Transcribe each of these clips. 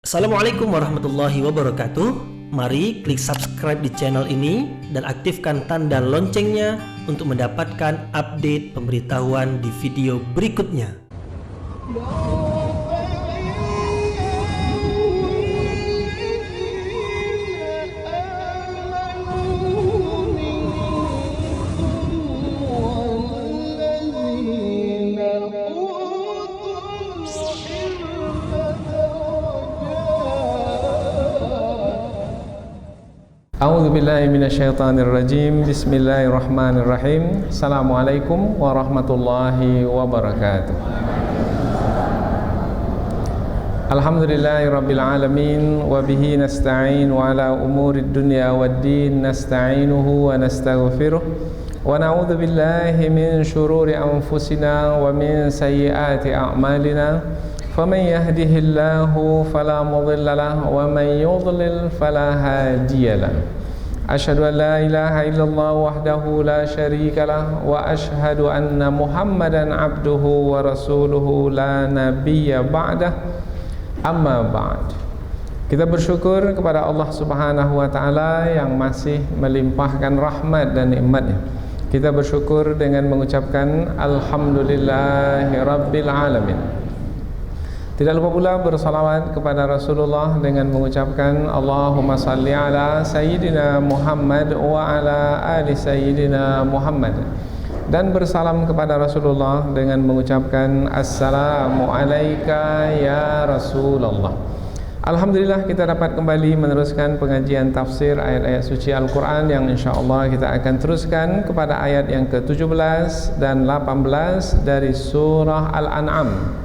Assalamualaikum warahmatullahi wabarakatuh. Mari klik subscribe di channel ini dan aktifkan tanda loncengnya untuk mendapatkan update pemberitahuan di video berikutnya. A'udzubillahi minasyaitonirrajim. Bismillahirrahmanirrahim. Assalamualaikum warahmatullahi wabarakatuh. Alhamdulillahirabbil alamin wa bihi nasta'in wa ala umurid dunya waddin nasta'inuhu wa nastaghfiruh wa na'udzu billahi min shururi anfusina wa min sayyiati a'malina. Faman yahdihillahu fala mudilla lahu wa man yudlil fala hadiyalah. Asyhadu an la ilaha illallah wahdahu la syarika lah wa asyhadu anna Muhammadan abduhu wa rasuluhu la nabiyya ba'dah. Amma ba'd. Kita bersyukur kepada Allah Subhanahu wa taala yang masih melimpahkan rahmat dan nikmat-Nya. Kita bersyukur dengan mengucapkan alhamdulillahi rabbil alamin. Tidak lupa pula bersalawat kepada Rasulullah dengan mengucapkan Allahumma salli ala Sayyidina Muhammad wa ala ali Sayyidina Muhammad, dan bersalam kepada Rasulullah dengan mengucapkan Assalamu alayka ya Rasulullah. Alhamdulillah kita dapat kembali meneruskan pengajian tafsir ayat-ayat suci Al-Quran yang insyaAllah kita akan teruskan kepada ayat yang ke-17 dan 18 dari surah Al-An'am,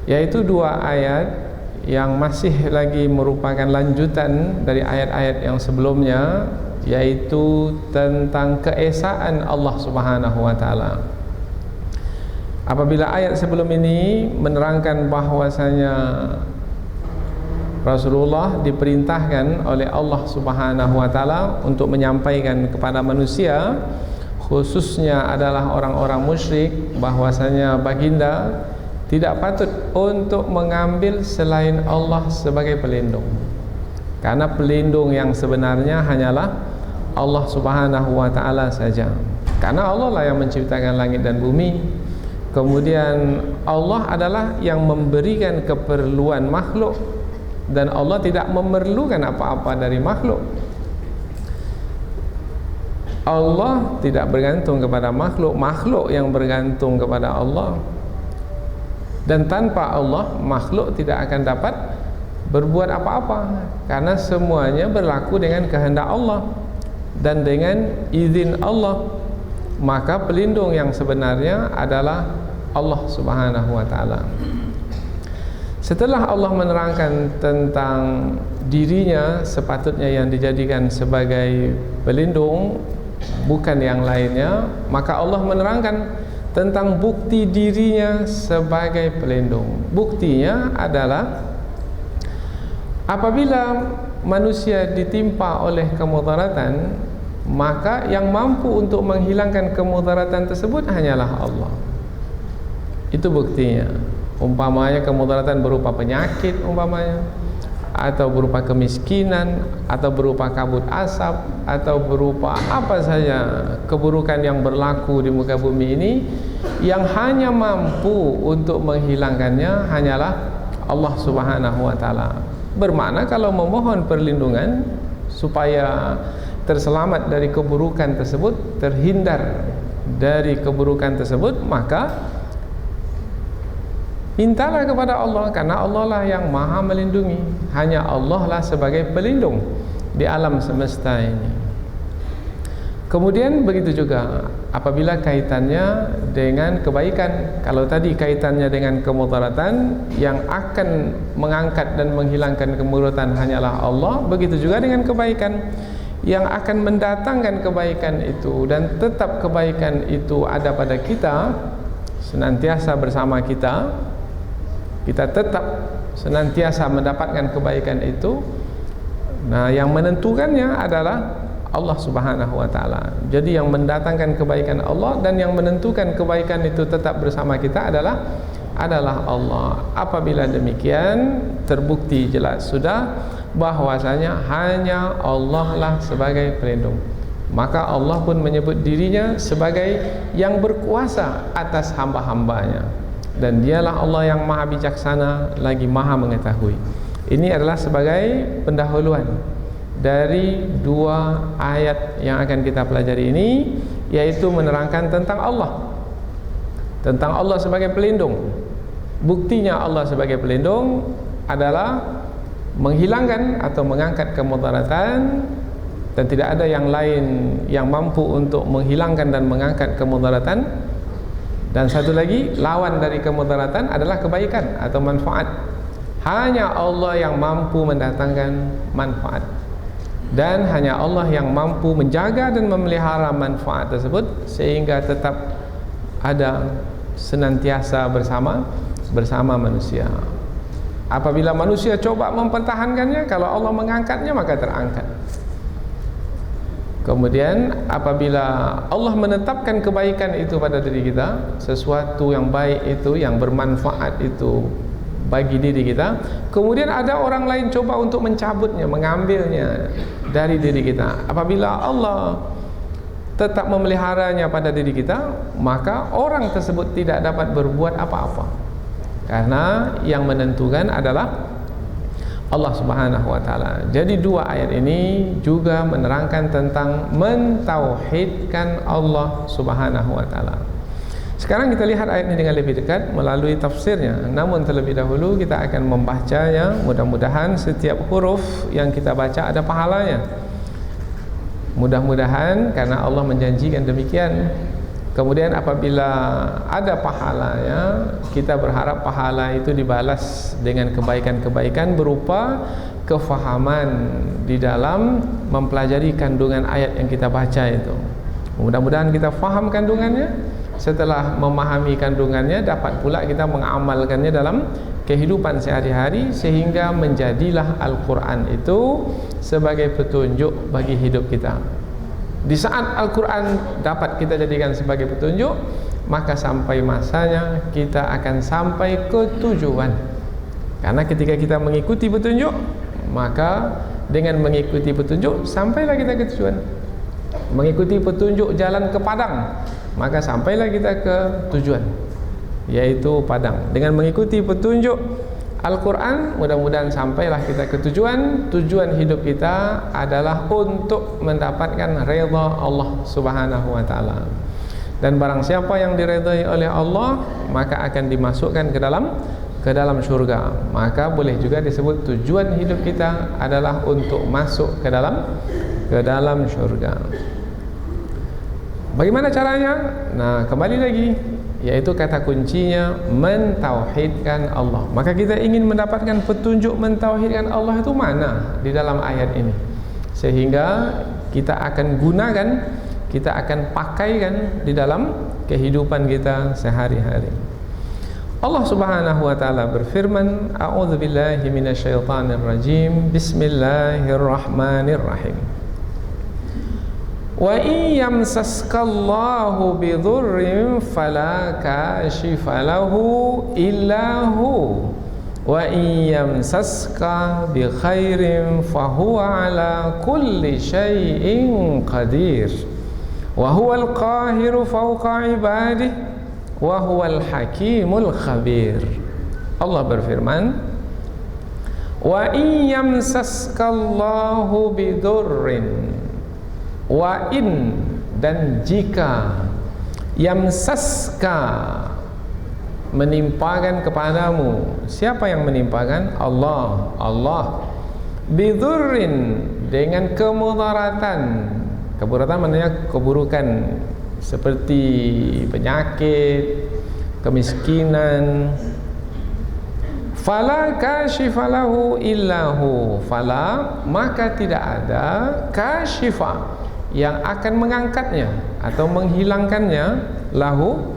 yaitu dua ayat yang masih lagi merupakan lanjutan dari ayat-ayat yang sebelumnya, yaitu tentang keesaan Allah Subhanahu wa taala. Apabila ayat sebelum ini menerangkan bahwasanya Rasulullah diperintahkan oleh Allah Subhanahu wa taala untuk menyampaikan kepada manusia, khususnya adalah orang-orang musyrik, bahwasanya baginda tidak patut untuk mengambil selain Allah sebagai pelindung, karena pelindung yang sebenarnya hanyalah Allah Subhanahu wa taala saja. Karena Allah lah yang menciptakan langit dan bumi. Kemudian Allah adalah yang memberikan keperluan makhluk, dan Allah tidak memerlukan apa-apa dari makhluk. Allah tidak bergantung kepada makhluk, makhluk yang bergantung kepada Allah. Dan tanpa Allah, makhluk tidak akan dapat berbuat apa-apa, karena semuanya berlaku dengan kehendak Allah dan dengan izin Allah. Maka pelindung yang sebenarnya adalah Allah Subhanahu wa taala. Setelah Allah menerangkan tentang dirinya sepatutnya yang dijadikan sebagai pelindung, bukan yang lainnya, maka Allah menerangkan tentang bukti dirinya sebagai pelindung. Buktinya adalah apabila manusia ditimpa oleh kemudaratan, maka yang mampu untuk menghilangkan kemudaratan tersebut hanyalah Allah. Itu buktinya. Umpamanya kemudaratan berupa penyakit umpamanya, atau berupa kemiskinan, atau berupa kabut asap, atau berupa apa saja keburukan yang berlaku di muka bumi ini, yang hanya mampu untuk menghilangkannya hanyalah Allah Subhanahu wa taala. Bermakna kalau memohon perlindungan supaya terselamat dari keburukan tersebut, terhindar dari keburukan tersebut, maka mintalah kepada Allah, karena Allah lah yang maha melindungi. Hanya Allah lah sebagai pelindung di alam semesta ini. Kemudian begitu juga apabila kaitannya dengan kebaikan. Kalau tadi kaitannya dengan kemudaratan, yang akan mengangkat dan menghilangkan kemudaratan hanyalah Allah. Begitu juga dengan kebaikan, yang akan mendatangkan kebaikan itu, dan tetap kebaikan itu ada pada kita, senantiasa bersama kita, kita tetap senantiasa mendapatkan kebaikan itu. Nah, yang menentukannya adalah Allah Subhanahu wa taala. Jadi yang mendatangkan kebaikan Allah dan yang menentukan kebaikan itu tetap bersama kita adalah adalah Allah. Apabila demikian, terbukti jelas sudah bahwasanya hanya Allah lah sebagai pelindung. Maka Allah pun menyebut dirinya sebagai yang berkuasa atas hamba-hambanya, dan dialah Allah yang maha bijaksana lagi maha mengetahui. Ini adalah sebagai pendahuluan dari dua ayat yang akan kita pelajari ini, yaitu menerangkan tentang Allah sebagai pelindung. Buktinya Allah sebagai pelindung adalah menghilangkan atau mengangkat kemudaratan, dan tidak ada yang lain yang mampu untuk menghilangkan dan mengangkat kemudaratan. Dan satu lagi, lawan dari kemudaratan adalah kebaikan atau manfaat. Hanya Allah yang mampu mendatangkan manfaat, dan hanya Allah yang mampu menjaga dan memelihara manfaat tersebut sehingga tetap ada senantiasa bersama manusia. Apabila manusia coba mempertahankannya, kalau Allah mengangkatnya maka terangkat. Kemudian apabila Allah menetapkan kebaikan itu pada diri kita, sesuatu yang baik itu, yang bermanfaat itu bagi diri kita, kemudian ada orang lain coba untuk mencabutnya, mengambilnya dari diri kita. Apabila Allah tetap memeliharanya pada diri kita, maka orang tersebut tidak dapat berbuat apa-apa, karena yang menentukan adalah Allah Subhanahu wa taala. Jadi dua ayat ini juga menerangkan tentang mentauhidkan Allah Subhanahu wa taala. Sekarang kita lihat ayat ini dengan lebih dekat melalui tafsirnya. Namun terlebih dahulu kita akan membacanya. Mudah-mudahan setiap huruf yang kita baca ada pahalanya. Mudah-mudahan, karena Allah menjanjikan demikian. Kemudian apabila ada pahalanya, kita berharap pahala itu dibalas dengan kebaikan-kebaikan berupa kefahaman di dalam mempelajari kandungan ayat yang kita baca itu. Mudah-mudahan kita faham kandungannya. Setelah memahami kandungannya, dapat pula kita mengamalkannya dalam kehidupan sehari-hari, sehingga menjadilah Al-Quran itu sebagai petunjuk bagi hidup kita. Di saat Al-Quran dapat kita jadikan sebagai petunjuk, maka sampai masanya kita akan sampai ke tujuan. Karena ketika kita mengikuti petunjuk, maka dengan mengikuti petunjuk sampailah kita ke tujuan. Mengikuti petunjuk jalan ke Padang, maka sampailah kita ke tujuan, yaitu Padang. Dengan mengikuti petunjuk Al-Quran, mudah-mudahan sampailah kita ke tujuan. Tujuan hidup kita adalah untuk mendapatkan redha Allah Subhanahu wa taala. Dan barang siapa yang diredai oleh Allah, maka akan dimasukkan ke dalam surga. Maka boleh juga disebut tujuan hidup kita adalah untuk masuk ke dalam surga. Bagaimana caranya? Nah, kembali lagi, yaitu kata kuncinya mentauhidkan Allah. Maka kita ingin mendapatkan petunjuk mentauhidkan Allah itu mana di dalam ayat ini, sehingga kita akan gunakan, kita akan pakaikan di dalam kehidupan kita sehari-hari. Allah Subhanahu wa taala berfirman, a'udzubillahi minasyaitonirrajim, bismillahirrahmanirrahim. Wa in yamsaskallahu bidhurrin fala kashifa lahu illa hu wa in yamsaska bi khairin fahuwa ala kulli syai'in qadir wa huwal qahiru fawqa ibadihi wa huwal hakimul khabir. Allah berfirman, wa in yamsaskallahu bidhurrin, wa in, dan jika, yamsaska, menimpakan kepadamu. Siapa yang menimpakan? Allah. Allah. Bidhurrin, dengan kemudaratan. Kemudaratan maknanya keburukan, seperti penyakit, kemiskinan. Fala kashifalahu illahu, fala, maka tidak ada kashifa, yang akan mengangkatnya atau menghilangkannya, lahu,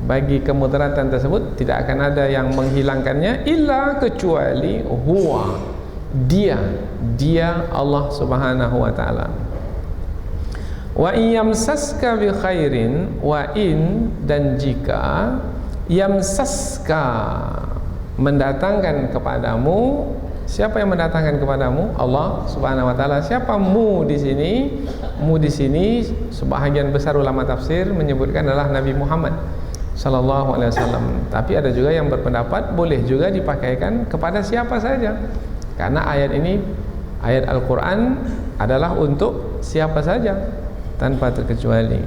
bagi kemudaratan tersebut tidak akan ada yang menghilangkannya, illa, kecuali, huwa, dia Allah Subhanahu wa taala. Wa in yamsaska bi khairin, wa in, dan jika Yamsaska, mendatangkan kepadamu. Siapa yang mendatangkan kepadamu? Allah Subhanahu wa taala. Siapa mu di sini? Mu di sini sebahagian besar ulama tafsir menyebutkan adalah Nabi Muhammad sallallahu alaihi wasallam. Tapi ada juga yang berpendapat boleh juga dipakaikan kepada siapa saja. Karena ayat ini, ayat Al-Qur'an adalah untuk siapa saja tanpa terkecuali.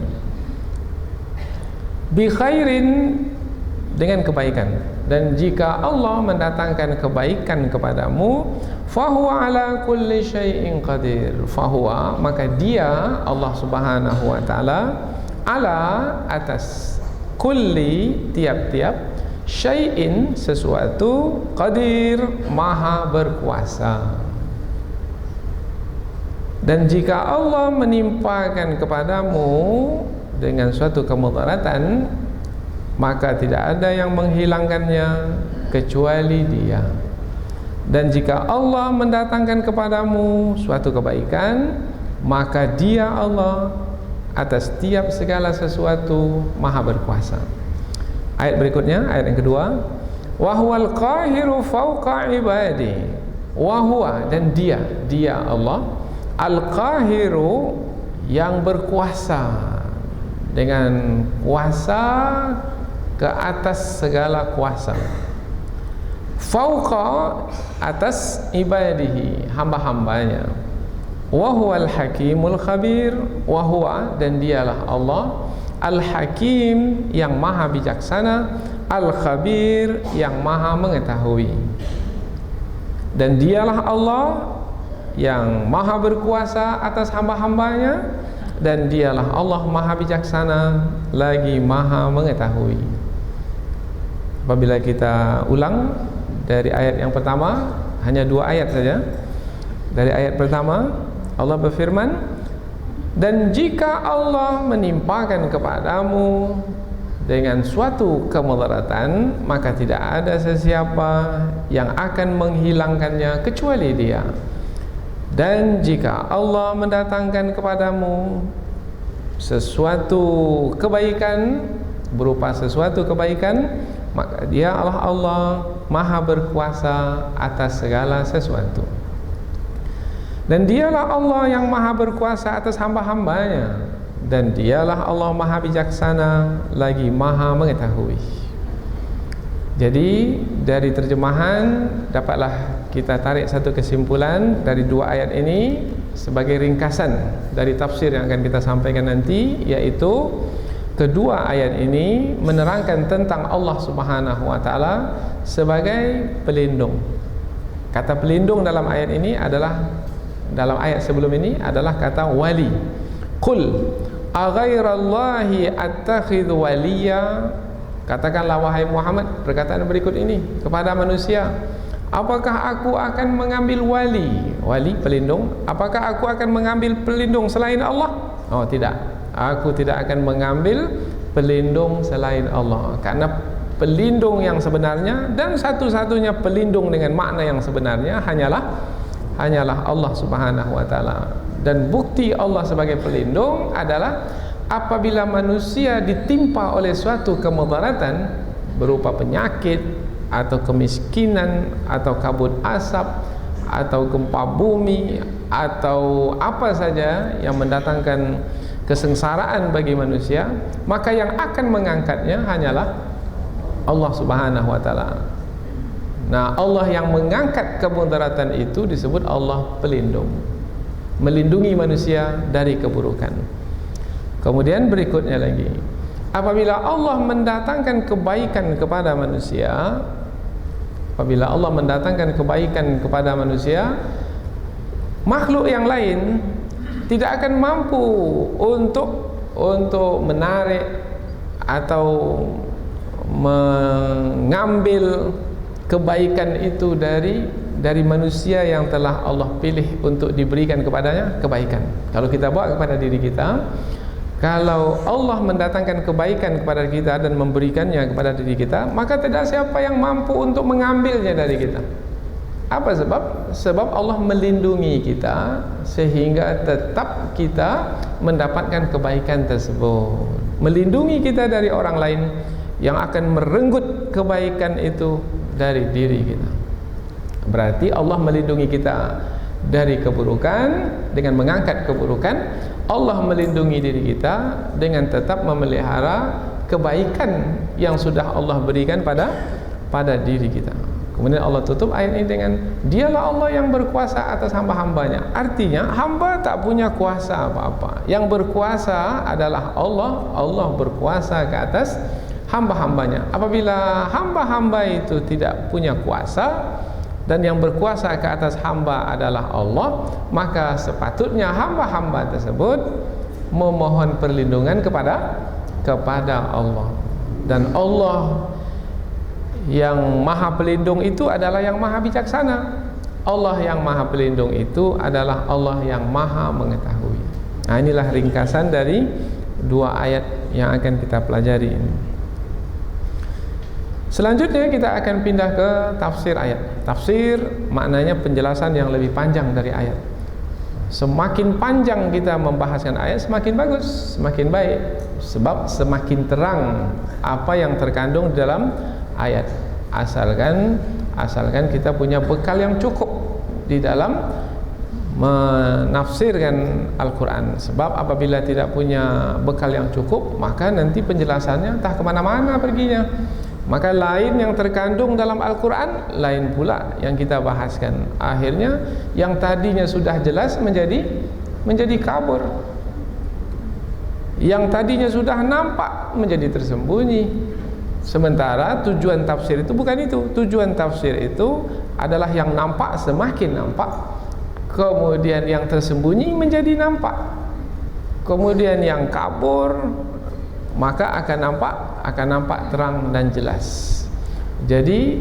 Bi khairin, dengan kebaikan. Dan jika Allah mendatangkan kebaikan kepadamu, fahuwa ala kulli syai'in qadir. Fahuwa, maka dia Allah Subhanahu wa taala ala, atas, kulli, tiap-tiap, syai'in, sesuatu, qadir, maha berkuasa. Dan jika Allah menimpakan kepadamu dengan suatu kemudaratan, maka tidak ada yang menghilangkannya kecuali Dia. Dan jika Allah mendatangkan kepadamu suatu kebaikan, maka Dia Allah atas tiap segala sesuatu maha berkuasa. Ayat berikutnya, ayat yang kedua, wa huwal qahiru fawqa ibadi. Wa huwa, dan Dia Allah al-qahiru, yang berkuasa dengan kuasa ke atas segala kuasa. Fauqa, atas ibadihi, hamba-hambanya. Wa huwal hakimul khabir. Wa huwa, dan dialah Allah al-hakim, yang maha bijaksana, al-khabir, yang maha mengetahui. Dan dialah Allah yang maha berkuasa atas hamba-hambanya, dan dialah Allah maha bijaksana lagi maha mengetahui. Apabila kita ulang dari ayat yang pertama, hanya 2 ayat saja. Dari ayat pertama Allah berfirman, dan jika Allah menimpakan kepadamu dengan suatu kemudaratan, maka tidak ada sesiapa yang akan menghilangkannya kecuali Dia. Dan jika Allah mendatangkan kepadamu sesuatu kebaikan, berupa sesuatu kebaikan, maka Dia Allah maha berkuasa atas segala sesuatu. Dan Dialah Allah yang maha berkuasa atas hamba-hambanya. Dan Dialah Allah maha bijaksana lagi maha mengetahui. Jadi dari terjemahan dapatlah kita tarik satu kesimpulan dari 2 ayat ini sebagai ringkasan dari tafsir yang akan kita sampaikan nanti, yaitu kedua ayat ini menerangkan tentang Allah Subhanahu wa taala sebagai pelindung. Kata pelindung dalam ayat ini adalah, dalam ayat sebelum ini adalah kata wali. Qul aghairallahi attakhidhu waliya. Katakanlah wahai Muhammad perkataan berikut ini kepada manusia, apakah aku akan mengambil wali? Wali, pelindung. Apakah aku akan mengambil pelindung selain Allah? Oh tidak, aku tidak akan mengambil pelindung selain Allah. Karena pelindung yang sebenarnya dan satu-satunya pelindung dengan makna yang sebenarnya hanyalah Allah Subhanahu wa taala. Dan bukti Allah sebagai pelindung adalah apabila manusia ditimpa oleh suatu kemudaratan berupa penyakit atau kemiskinan atau kabut asap atau gempa bumi atau apa saja yang mendatangkan kesengsaraan bagi manusia, maka yang akan mengangkatnya hanyalah Allah Subhanahu wa taala. Nah, Allah yang mengangkat kemudaratan itu disebut Allah pelindung, melindungi manusia dari keburukan. Kemudian berikutnya lagi, apabila Allah mendatangkan kebaikan kepada manusia, apabila Allah mendatangkan kebaikan kepada manusia, makhluk yang lain tidak akan mampu untuk menarik atau mengambil kebaikan itu dari manusia yang telah Allah pilih untuk diberikan kepadanya kebaikan. Kalau kita bawa kepada diri kita, kalau Allah mendatangkan kebaikan kepada kita dan memberikannya kepada diri kita, maka tidak siapa yang mampu untuk mengambilnya dari kita. Apa sebab? Sebab Allah melindungi kita sehingga tetap kita mendapatkan kebaikan tersebut. Melindungi kita dari orang lain yang akan merenggut kebaikan itu dari diri kita. Berarti Allah melindungi kita dari keburukan dengan mengangkat keburukan. Allah melindungi diri kita dengan tetap memelihara kebaikan yang sudah Allah berikan pada diri kita. Kemudian Allah tutup ayat ini dengan dialah Allah yang berkuasa atas hamba-hambanya. Artinya hamba tak punya kuasa apa-apa. Yang berkuasa adalah Allah. Allah berkuasa ke atas hamba-hambanya. Apabila hamba-hamba itu tidak punya kuasa dan yang berkuasa ke atas hamba adalah Allah, maka sepatutnya hamba-hamba tersebut memohon perlindungan kepada Allah. Dan Allah yang maha pelindung itu adalah yang maha bijaksana. Allah yang maha pelindung itu adalah Allah yang maha mengetahui. Nah, inilah ringkasan dari dua ayat yang akan kita pelajari ini. Selanjutnya kita akan pindah ke tafsir ayat. Tafsir maknanya penjelasan yang lebih panjang dari ayat. Semakin panjang kita membahaskan ayat, semakin bagus, semakin baik. Sebab semakin terang apa yang terkandung di dalam ayat. Asalkan kita punya bekal yang cukup di dalam menafsirkan Al-Quran. Sebab apabila tidak punya bekal yang cukup, maka nanti penjelasannya entah kemana-mana perginya. Maka lain yang terkandung dalam Al-Quran, lain pula yang kita bahaskan. Akhirnya yang tadinya sudah jelas menjadi kabur. Yang tadinya sudah nampak menjadi tersembunyi. Sementara tujuan tafsir itu bukan itu. Tujuan tafsir itu adalah yang nampak semakin nampak, kemudian yang tersembunyi menjadi nampak, kemudian yang kabur maka akan nampak terang dan jelas. Jadi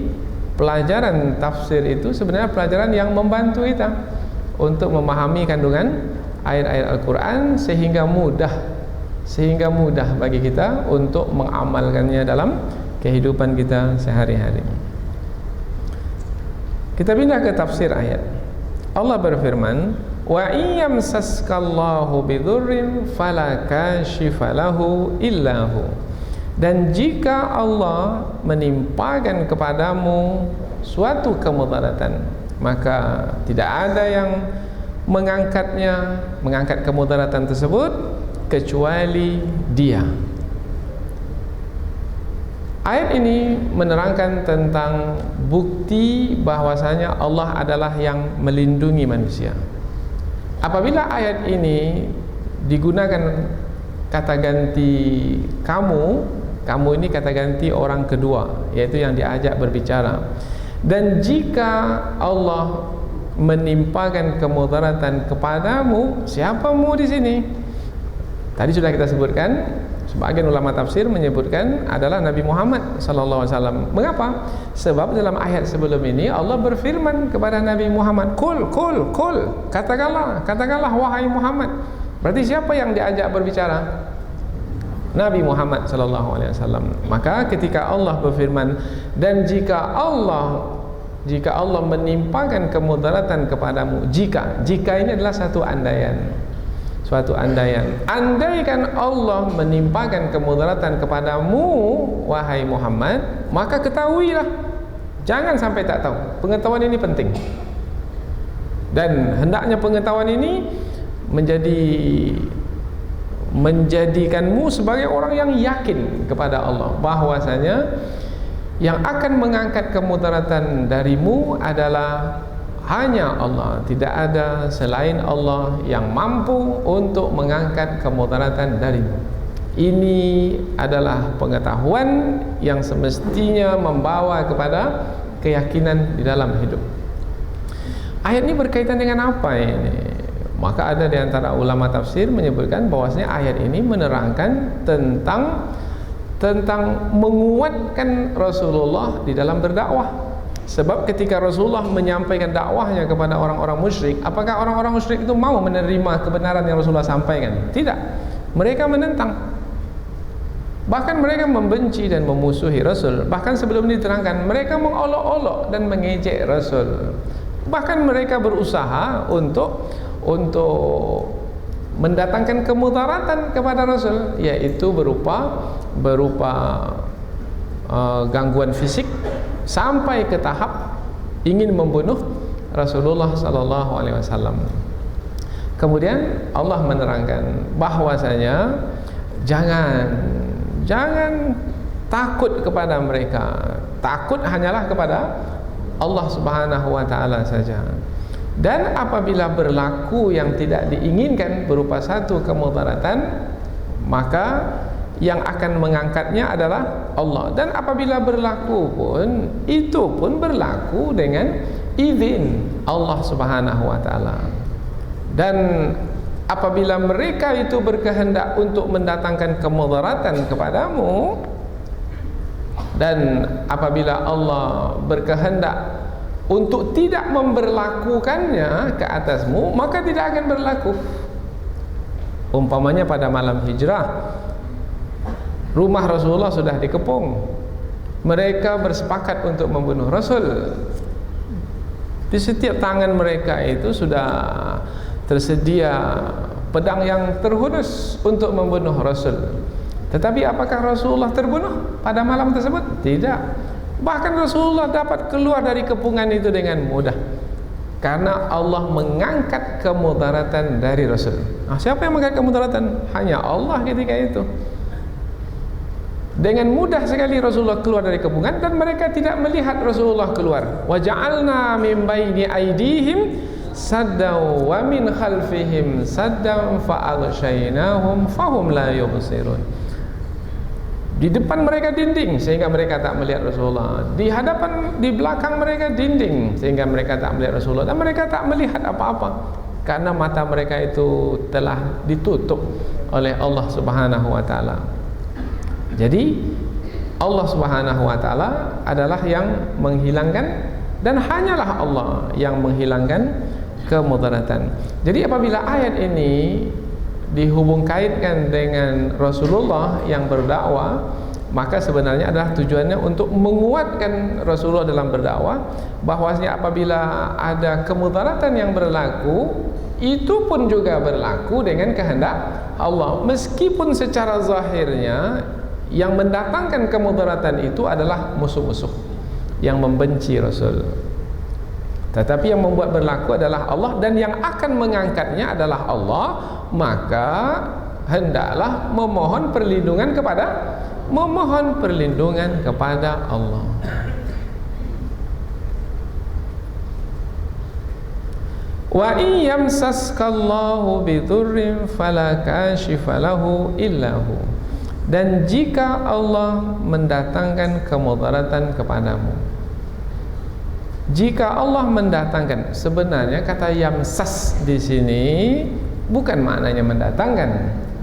pelajaran tafsir itu sebenarnya pelajaran yang membantu kita untuk memahami kandungan ayat-ayat Al-Quran sehingga mudah bagi kita untuk mengamalkannya dalam kehidupan kita sehari-hari. Kita pindah ke tafsir ayat. Allah berfirman, wa iyamsaskallahu bidurrin fala kashifa lahu illahu. Dan jika Allah menimpakan kepadamu suatu kemudaratan, maka tidak ada yang mengangkat kemudaratan tersebut kecuali Dia. Ayat ini menerangkan tentang bukti bahwasanya Allah adalah yang melindungi manusia. Apabila ayat ini digunakan kata ganti kamu ini kata ganti orang kedua, yaitu yang diajak berbicara. Dan jika Allah menimpakan kemudaratan kepadamu, siapamu di sini? Tadi sudah kita sebutkan, sebagian ulama tafsir menyebutkan adalah Nabi Muhammad SAW. Mengapa? Sebab dalam ayat sebelum ini Allah berfirman kepada Nabi Muhammad, Kul, katakanlah wahai Muhammad. Berarti siapa yang diajak berbicara? Nabi Muhammad SAW. Maka ketika Allah berfirman, dan jika Allah menimpakan kemudaratan kepadamu, jika ini adalah suatu andaian. Andaikan Allah menimpakan kemudaratan kepadamu, wahai Muhammad, maka ketahuilah, jangan sampai tak tahu. Pengetahuan ini penting. Dan hendaknya pengetahuan ini menjadikanmu sebagai orang yang yakin kepada Allah, bahwasanya yang akan mengangkat kemudaratan darimu adalah hanya Allah. Tidak ada selain Allah yang mampu untuk mengangkat kemudaratan darimu. Ini adalah pengetahuan yang semestinya membawa kepada keyakinan di dalam hidup. Ayat ini berkaitan dengan apa ini? Maka ada di antara ulama tafsir menyebutkan bahwasanya ayat ini menerangkan tentang menguatkan Rasulullah di dalam berdakwah. Sebab ketika Rasulullah menyampaikan dakwahnya kepada orang-orang musyrik, apakah orang-orang musyrik itu mau menerima kebenaran yang Rasulullah sampaikan? Tidak. Mereka menentang. Bahkan mereka membenci dan memusuhi Rasul. Bahkan sebelum diterangkan, mereka mengolok-olok dan mengejek Rasul. Bahkan mereka berusaha untuk mendatangkan kemudaratan kepada Rasul, yaitu berupa gangguan fisik sampai ke tahap ingin membunuh Rasulullah sallallahu alaihi wasallam. Kemudian Allah menerangkan bahwasanya jangan takut kepada mereka. Takut hanyalah kepada Allah Subhanahu wa taala saja. Dan apabila berlaku yang tidak diinginkan berupa satu kemudaratan, maka yang akan mengangkatnya adalah Allah. Dan apabila berlaku pun, itu pun berlaku dengan izin Allah Subhanahu wa taala. Dan apabila mereka itu berkehendak untuk mendatangkan kemudaratan kepadamu, dan apabila Allah berkehendak untuk tidak memberlakukannya ke atasmu, maka tidak akan berlaku. Umpamanya pada malam hijrah, rumah Rasulullah sudah dikepung, mereka bersepakat untuk membunuh Rasul. Di setiap tangan mereka itu sudah tersedia pedang yang terhunus untuk membunuh Rasul. Tetapi apakah Rasulullah terbunuh pada malam tersebut? Tidak. Bahkan Rasulullah dapat keluar dari kepungan itu dengan mudah, karena Allah mengangkat kemudaratan dari Rasul. Siapa yang mengangkat kemudaratan? Hanya Allah ketika itu. Dengan mudah sekali Rasulullah keluar dari kepungan, dan mereka tidak melihat Rasulullah keluar. Wa ja'alna min baini aydihim saddaw wa min khalfihim saddaw fa'aghshaynahum fahum la yubsirun. Di depan mereka dinding sehingga mereka tak melihat Rasulullah. Di belakang mereka dinding sehingga mereka tak melihat Rasulullah, dan mereka tak melihat apa-apa karena mata mereka itu telah ditutup oleh Allah Subhanahu wa taala. Jadi Allah Subhanahu wa taala adalah yang menghilangkan, dan hanyalah Allah yang menghilangkan kemudaratan. Jadi apabila ayat ini dihubung kaitkan dengan Rasulullah yang berdakwah, maka sebenarnya adalah tujuannya untuk menguatkan Rasulullah dalam berdakwah, bahwasanya apabila ada kemudaratan yang berlaku, itu pun juga berlaku dengan kehendak Allah, meskipun secara zahirnya yang mendatangkan kemudaratan itu adalah musuh-musuh yang membenci Rasul. Tetapi yang membuat berlaku adalah Allah, dan yang akan mengangkatnya adalah Allah. Maka hendaklah memohon perlindungan kepada Allah. Wa in yamsaskallahu bidurrin fala kashifa lahu illahu. Dan jika Allah mendatangkan kemudaratan kepadamu, jika Allah mendatangkan, sebenarnya kata yamsas di sini bukan maknanya mendatangkan.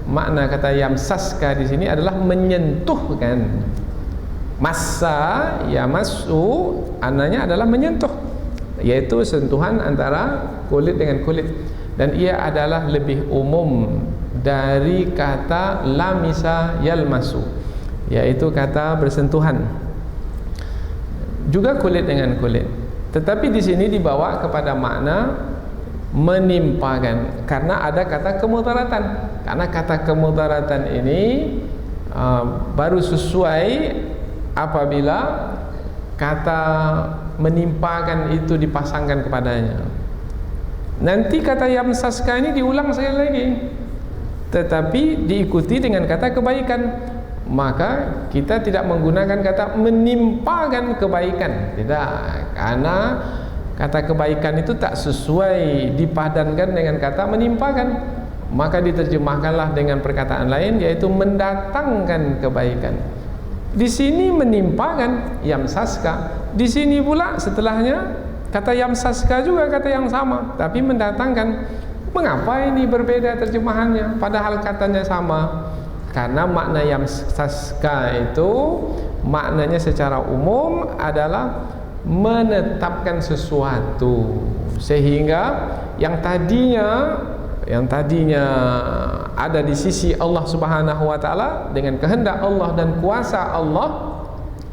Makna kata yamsaska di sini adalah menyentuhkan. Massa yamassu ananya adalah menyentuh, yaitu sentuhan antara kulit dengan kulit, dan ia adalah lebih umum dari kata lamisa yalmasu, yaitu kata bersentuhan, juga kulit dengan kulit. Tetapi di sini dibawa kepada makna menimpakan, karena ada kata kemudaratan. Karena kata kemudaratan ini baru sesuai apabila kata menimpakan itu dipasangkan kepadanya. Nanti kata yamsaska ini diulang sekali lagi, tetapi diikuti dengan kata kebaikan. Maka kita tidak menggunakan kata menimpakan kebaikan, tidak, karena kata kebaikan itu tak sesuai dipadankan dengan kata menimpakan. Maka diterjemahkanlah dengan perkataan lain, yaitu mendatangkan kebaikan. Di sini menimpakan yamsaska, di sini pula setelahnya kata yamsaska juga kata yang sama, tapi mendatangkan. Mengapa ini berbeda terjemahannya padahal katanya sama? Karena makna yamsaska itu maknanya secara umum adalah menetapkan sesuatu, sehingga yang tadinya ada di sisi Allah Subhanahu wa taala dengan kehendak Allah dan kuasa Allah,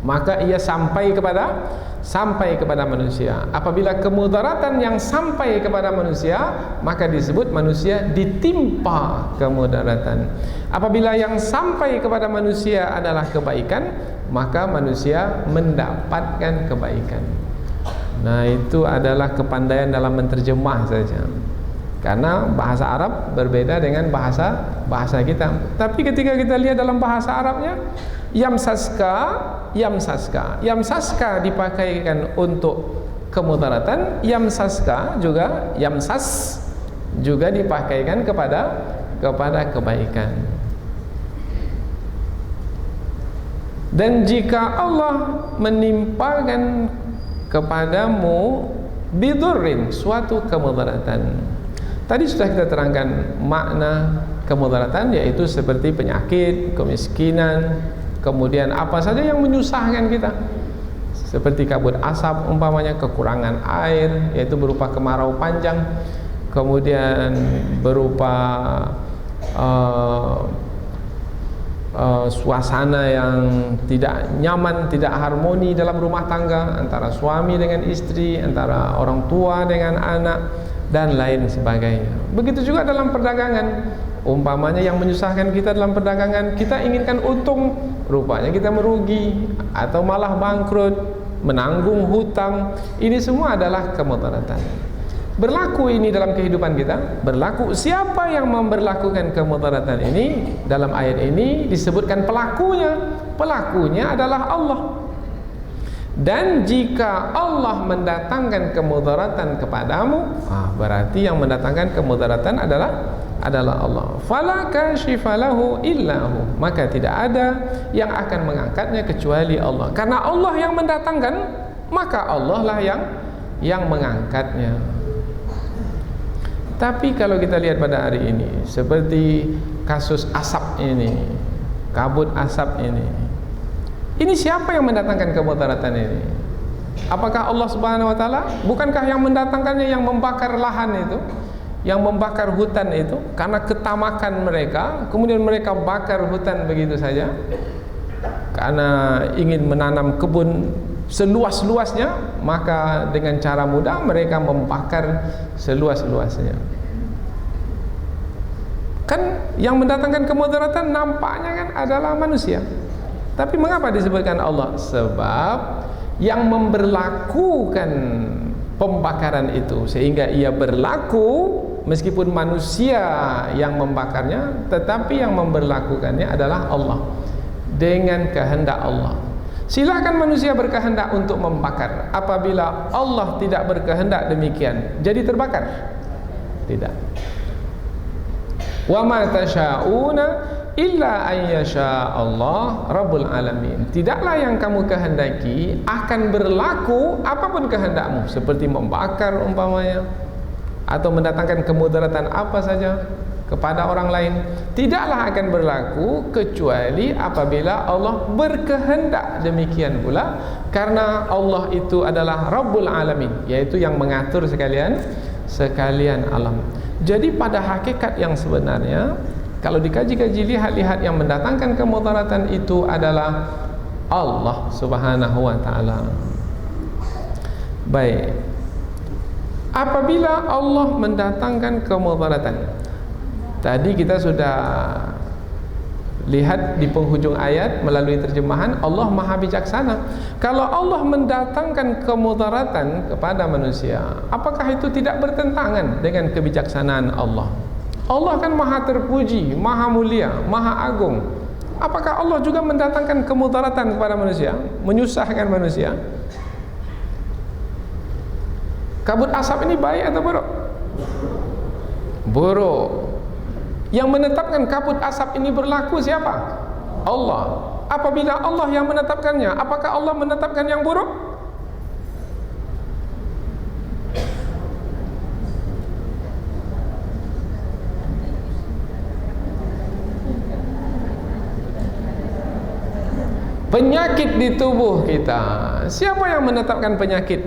maka ia sampai kepada manusia. Apabila kemudaratan yang sampai kepada manusia, maka disebut manusia ditimpa kemudaratan. Apabila yang sampai kepada manusia adalah kebaikan, maka manusia mendapatkan kebaikan. Nah, itu adalah kepandaian dalam menterjemah saja. Karena bahasa Arab berbeda dengan bahasa kita. Tapi ketika kita lihat dalam bahasa Arabnya, yamsaska dipakaikan untuk kemudaratan, yamsaska juga, yamsas juga dipakaikan kepada kebaikan. Dan jika Allah menimpakan kepadamu bidurrin, suatu kemudaratan. Tadi sudah kita terangkan makna kemudaratan, yaitu seperti penyakit, kemiskinan, kemudian apa saja yang menyusahkan kita, seperti kabut asap umpamanya, kekurangan air, yaitu berupa kemarau panjang, kemudian berupa suasana yang tidak nyaman, tidak harmoni dalam rumah tangga, antara suami dengan istri, antara orang tua dengan anak, dan lain sebagainya. Begitu juga dalam perdagangan, umpamanya yang menyusahkan kita dalam perdagangan, kita inginkan untung, rupanya kita merugi atau malah bangkrut, menanggung hutang. Ini semua adalah kemudaratan. Berlaku ini dalam kehidupan kita, berlaku. Siapa yang memberlakukan kemudaratan ini? Dalam ayat ini disebutkan pelakunya. Pelakunya adalah Allah. Dan jika Allah mendatangkan kemudaratan kepadamu, berarti yang mendatangkan kemudaratan adalah Allah. Fala kashifa lahu illa hu, maka tidak ada yang akan mengangkatnya kecuali Allah. Karena Allah yang mendatangkan, maka Allah lah yang mengangkatnya. Tapi kalau kita lihat pada hari ini, seperti kasus asap ini, kabut asap ini siapa yang mendatangkan kemudaratan ini? Apakah Allah Subhanahu wa taala? Bukankah yang mendatangkannya yang membakar lahan itu, yang membakar hutan itu, karena ketamakan mereka, kemudian mereka bakar hutan begitu saja karena ingin menanam kebun seluas-luasnya, maka dengan cara mudah mereka membakar seluas-luasnya. Kan yang mendatangkan kemudaratan nampaknya kan adalah manusia. Tapi mengapa disebutkan Allah? Sebab yang memberlakukan pembakaran itu, sehingga ia berlaku meskipun manusia yang membakarnya, tetapi yang memberlakukannya adalah Allah dengan kehendak Allah. Silakan manusia berkehendak untuk membakar. Apabila Allah tidak berkehendak demikian, jadi terbakar? Tidak. Wa ma tasyauna illa an yasha Allah Rabbul alamin. Tidaklah yang kamu kehendaki akan berlaku apapun kehendakmu, seperti membakar umpamanya, atau mendatangkan kemudaratan apa saja kepada orang lain, tidaklah akan berlaku kecuali apabila Allah berkehendak demikian pula, karena Allah itu adalah Rabbul alamin, yaitu yang mengatur sekalian alam. Jadi pada hakikat yang sebenarnya, kalau dikaji-kaji, lihat-lihat, yang mendatangkan kemudaratan itu adalah Allah Subhanahu wa taala. Baik. Apabila Allah mendatangkan kemudaratan, tadi kita sudah lihat di penghujung ayat melalui terjemahan, Allah Maha Bijaksana. Kalau Allah mendatangkan kemudaratan kepada manusia, apakah itu tidak bertentangan dengan kebijaksanaan Allah? Allah kan Maha terpuji, Maha mulia, Maha agung. Apakah Allah juga mendatangkan kemudaratan kepada manusia, menyusahkan manusia? Kabut asap ini baik atau buruk? Buruk. Yang menetapkan kabut asap ini berlaku siapa? Allah. Apabila Allah yang menetapkannya, apakah Allah menetapkan yang buruk? Penyakit di tubuh kita, siapa yang menetapkan penyakit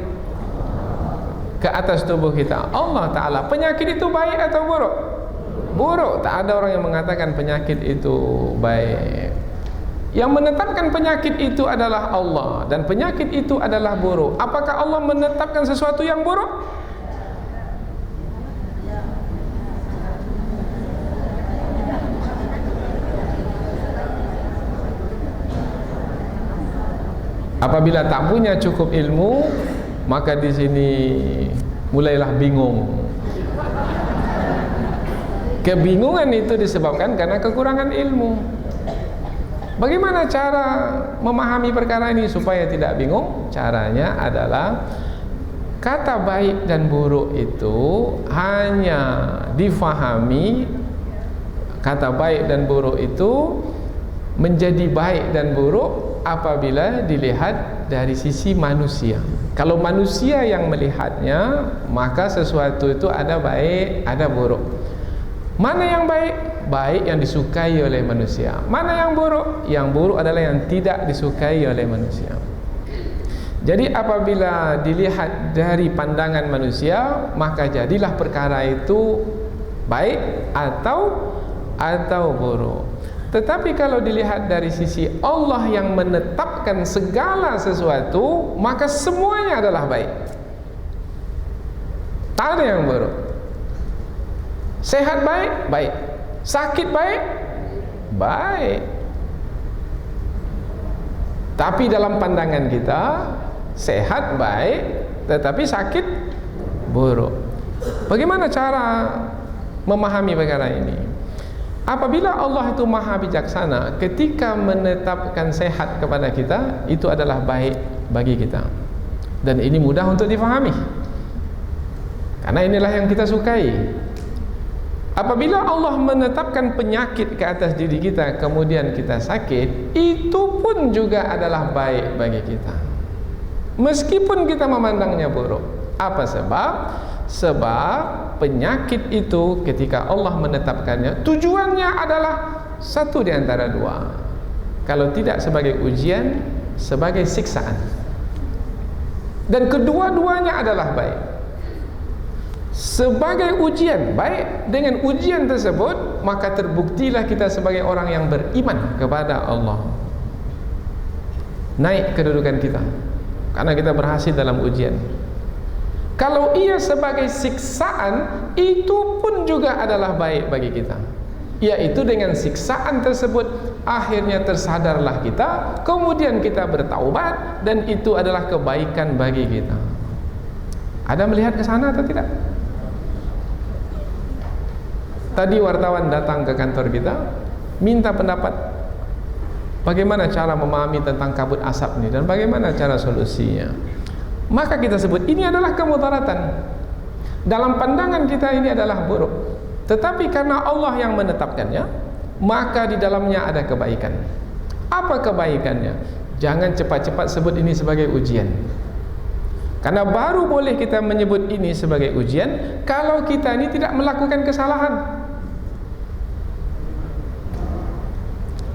ke atas tubuh kita? Allah Ta'ala. Penyakit itu baik atau buruk? Buruk. Tak ada orang yang mengatakan penyakit itu baik. Yang menetapkan penyakit itu adalah Allah, dan penyakit itu adalah buruk. Apakah Allah menetapkan sesuatu yang buruk? Apabila tak punya cukup ilmu, maka di sini mulailah bingung. Kebingungan itu disebabkan karena kekurangan ilmu. Bagaimana cara memahami perkara ini supaya tidak bingung? Caranya adalah kata baik dan buruk itu hanya difahami, kata baik dan buruk itu menjadi baik dan buruk apabila dilihat dari sisi manusia. Kalau manusia yang melihatnya, maka sesuatu itu ada baik, ada buruk. Mana yang baik? Baik yang disukai oleh manusia. Mana yang buruk? Yang buruk adalah yang tidak disukai oleh manusia. Jadi apabila dilihat dari pandangan manusia, maka jadilah perkara itu baik atau buruk. Tetapi kalau dilihat dari sisi Allah yang menetapkan segala sesuatu, maka semuanya adalah baik. Tak ada yang buruk. Sehat baik, baik. Sakit baik, baik. Tapi dalam pandangan kita, sehat baik, tetapi sakit buruk. Bagaimana cara memahami perkara ini? Apabila Allah itu maha bijaksana, ketika menetapkan sehat kepada kita, itu adalah baik bagi kita. Dan ini mudah untuk difahami, karena inilah yang kita sukai. Apabila Allah menetapkan penyakit ke atas diri kita, kemudian kita sakit, itu pun juga adalah baik bagi kita, meskipun kita memandangnya buruk. Apa sebab? Sebab penyakit itu ketika Allah menetapkannya, tujuannya adalah satu di antara dua. Kalau tidak sebagai ujian, sebagai siksaan. Dan kedua-duanya adalah baik. Sebagai ujian, baik. Dengan ujian tersebut, maka terbuktilah kita sebagai orang yang beriman kepada Allah. Naik kedudukan kita karena kita berhasil dalam ujian. Kalau ia sebagai siksaan, itu pun juga adalah baik bagi kita. Yaitu dengan siksaan tersebut, akhirnya tersadarlah kita, kemudian kita bertaubat, dan itu adalah kebaikan bagi kita. Ada melihat ke sana atau tidak? Tadi wartawan datang ke kantor kita, minta pendapat bagaimana cara memahami tentang kabut asap ini dan bagaimana cara solusinya. Maka kita sebut ini adalah kemudaratan. Dalam pandangan kita ini adalah buruk. Tetapi karena Allah yang menetapkannya, maka di dalamnya ada kebaikan. Apa kebaikannya? Jangan cepat-cepat sebut ini sebagai ujian. Karena baru boleh kita menyebut ini sebagai ujian kalau kita ini tidak melakukan kesalahan.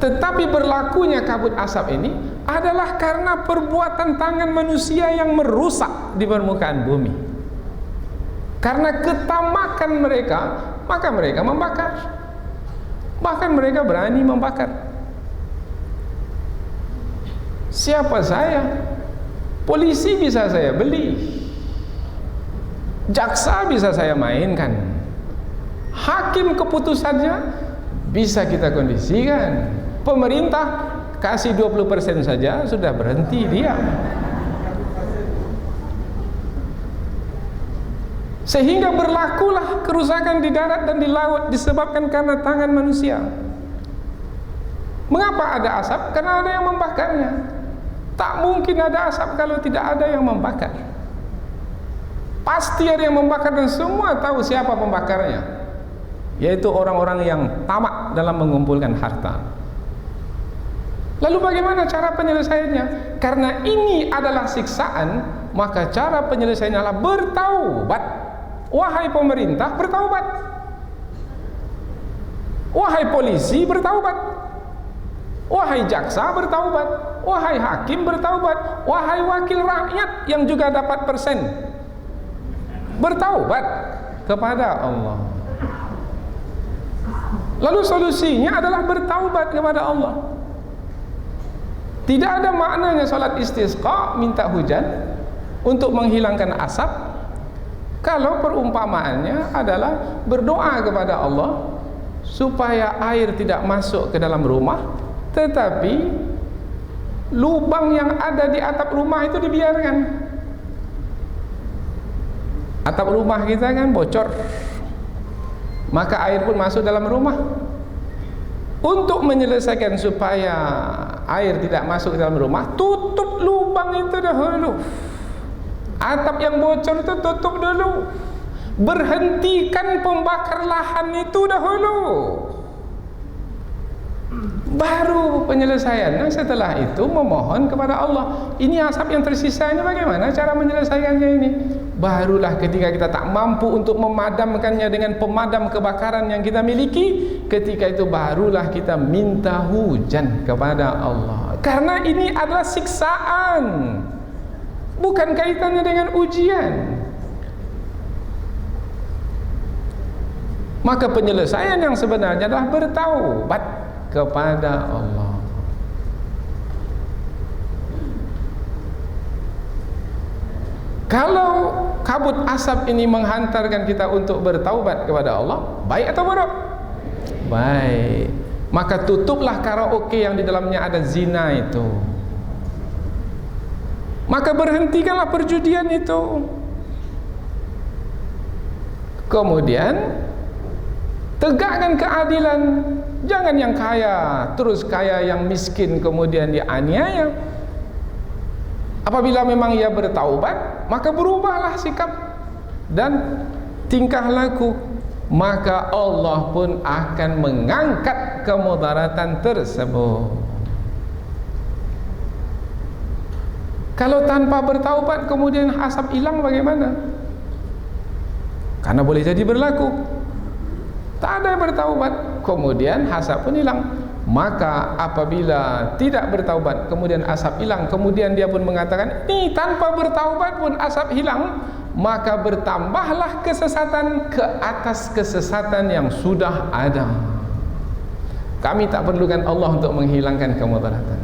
Tetapi berlakunya kabut asap ini adalah karena perbuatan tangan manusia yang merusak di permukaan bumi. Karena ketamakan mereka, maka mereka membakar. Bahkan mereka berani membakar. Siapa saya? Polisi bisa saya beli, jaksa bisa saya mainkan, hakim keputusannya bisa kita kondisikan. Pemerintah kasih 20% saja sudah berhenti diam. Sehingga berlakulah kerusakan di darat dan di laut disebabkan karena tangan manusia. Mengapa ada asap? Karena ada yang membakarnya. Tak mungkin ada asap kalau tidak ada yang membakar. Pasti ada yang membakar dan semua tahu siapa pembakarnya, yaitu orang-orang yang tamak dalam mengumpulkan harta. Lalu bagaimana cara penyelesaiannya? Karena ini adalah siksaan, maka cara penyelesaiannya adalah bertaubat. Wahai pemerintah, bertaubat. Wahai polisi, bertaubat. Wahai jaksa, bertaubat. Wahai hakim, bertaubat. Wahai wakil rakyat yang juga dapat persen, bertaubat kepada Allah. Lalu solusinya adalah bertaubat kepada Allah. Tidak ada maknanya salat istisqa, minta hujan untuk menghilangkan asap, kalau perumpamaannya adalah berdoa kepada Allah supaya air tidak masuk ke dalam rumah, tetapi lubang yang ada di atap rumah itu dibiarkan. Atap rumah kita kan bocor, maka air pun masuk dalam rumah. Untuk menyelesaikan supaya air tidak masuk ke dalam rumah, tutup lubang itu dahulu. Atap yang bocor itu tutup dulu. Berhentikan pembakar lahan itu dahulu, baru penyelesaian. Nah, setelah itu memohon kepada Allah. Ini asap yang tersisa ini bagaimana cara menyelesaikannya ini? Barulah ketika kita tak mampu untuk memadamkannya dengan pemadam kebakaran yang kita miliki, ketika itu barulah kita minta hujan kepada Allah. Karena ini adalah siksaan, bukan kaitannya dengan ujian. Maka penyelesaian yang sebenarnya adalah bertaubat kepada Allah. Kalau kabut asap ini menghantarkan kita untuk bertaubat kepada Allah, baik atau buruk? Baik. Maka tutuplah karaoke yang di dalamnya ada zina itu. Maka berhentikanlah perjudian itu. Kemudian tegakkan keadilan. Jangan yang kaya terus kaya, yang miskin kemudian dianiaya. Apabila memang ia bertaubat, maka berubahlah sikap dan tingkah laku, maka Allah pun akan mengangkat kemudaratan tersebut. Kalau tanpa bertaubat kemudian asap hilang bagaimana? Karena boleh jadi berlaku. Tak ada yang bertaubat, kemudian asap pun hilang. Maka apabila tidak bertaubat, kemudian asap hilang, kemudian dia pun mengatakan, ini tanpa bertaubat pun asap hilang, maka bertambahlah kesesatan ke atas kesesatan yang sudah ada. Kami tak perlukan Allah untuk menghilangkan kemudaratan.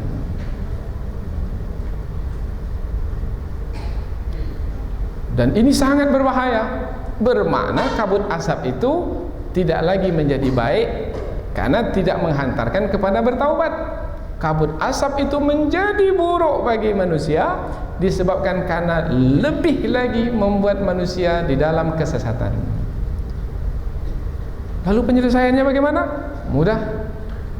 Dan ini sangat berbahaya. Bermakna kabut asap itu tidak lagi menjadi baik karena tidak menghantarkan kepada bertaubat. Kabut asap itu menjadi buruk bagi manusia disebabkan karena lebih lagi membuat manusia di dalam kesesatan. Lalu penyelesaiannya bagaimana? Mudah.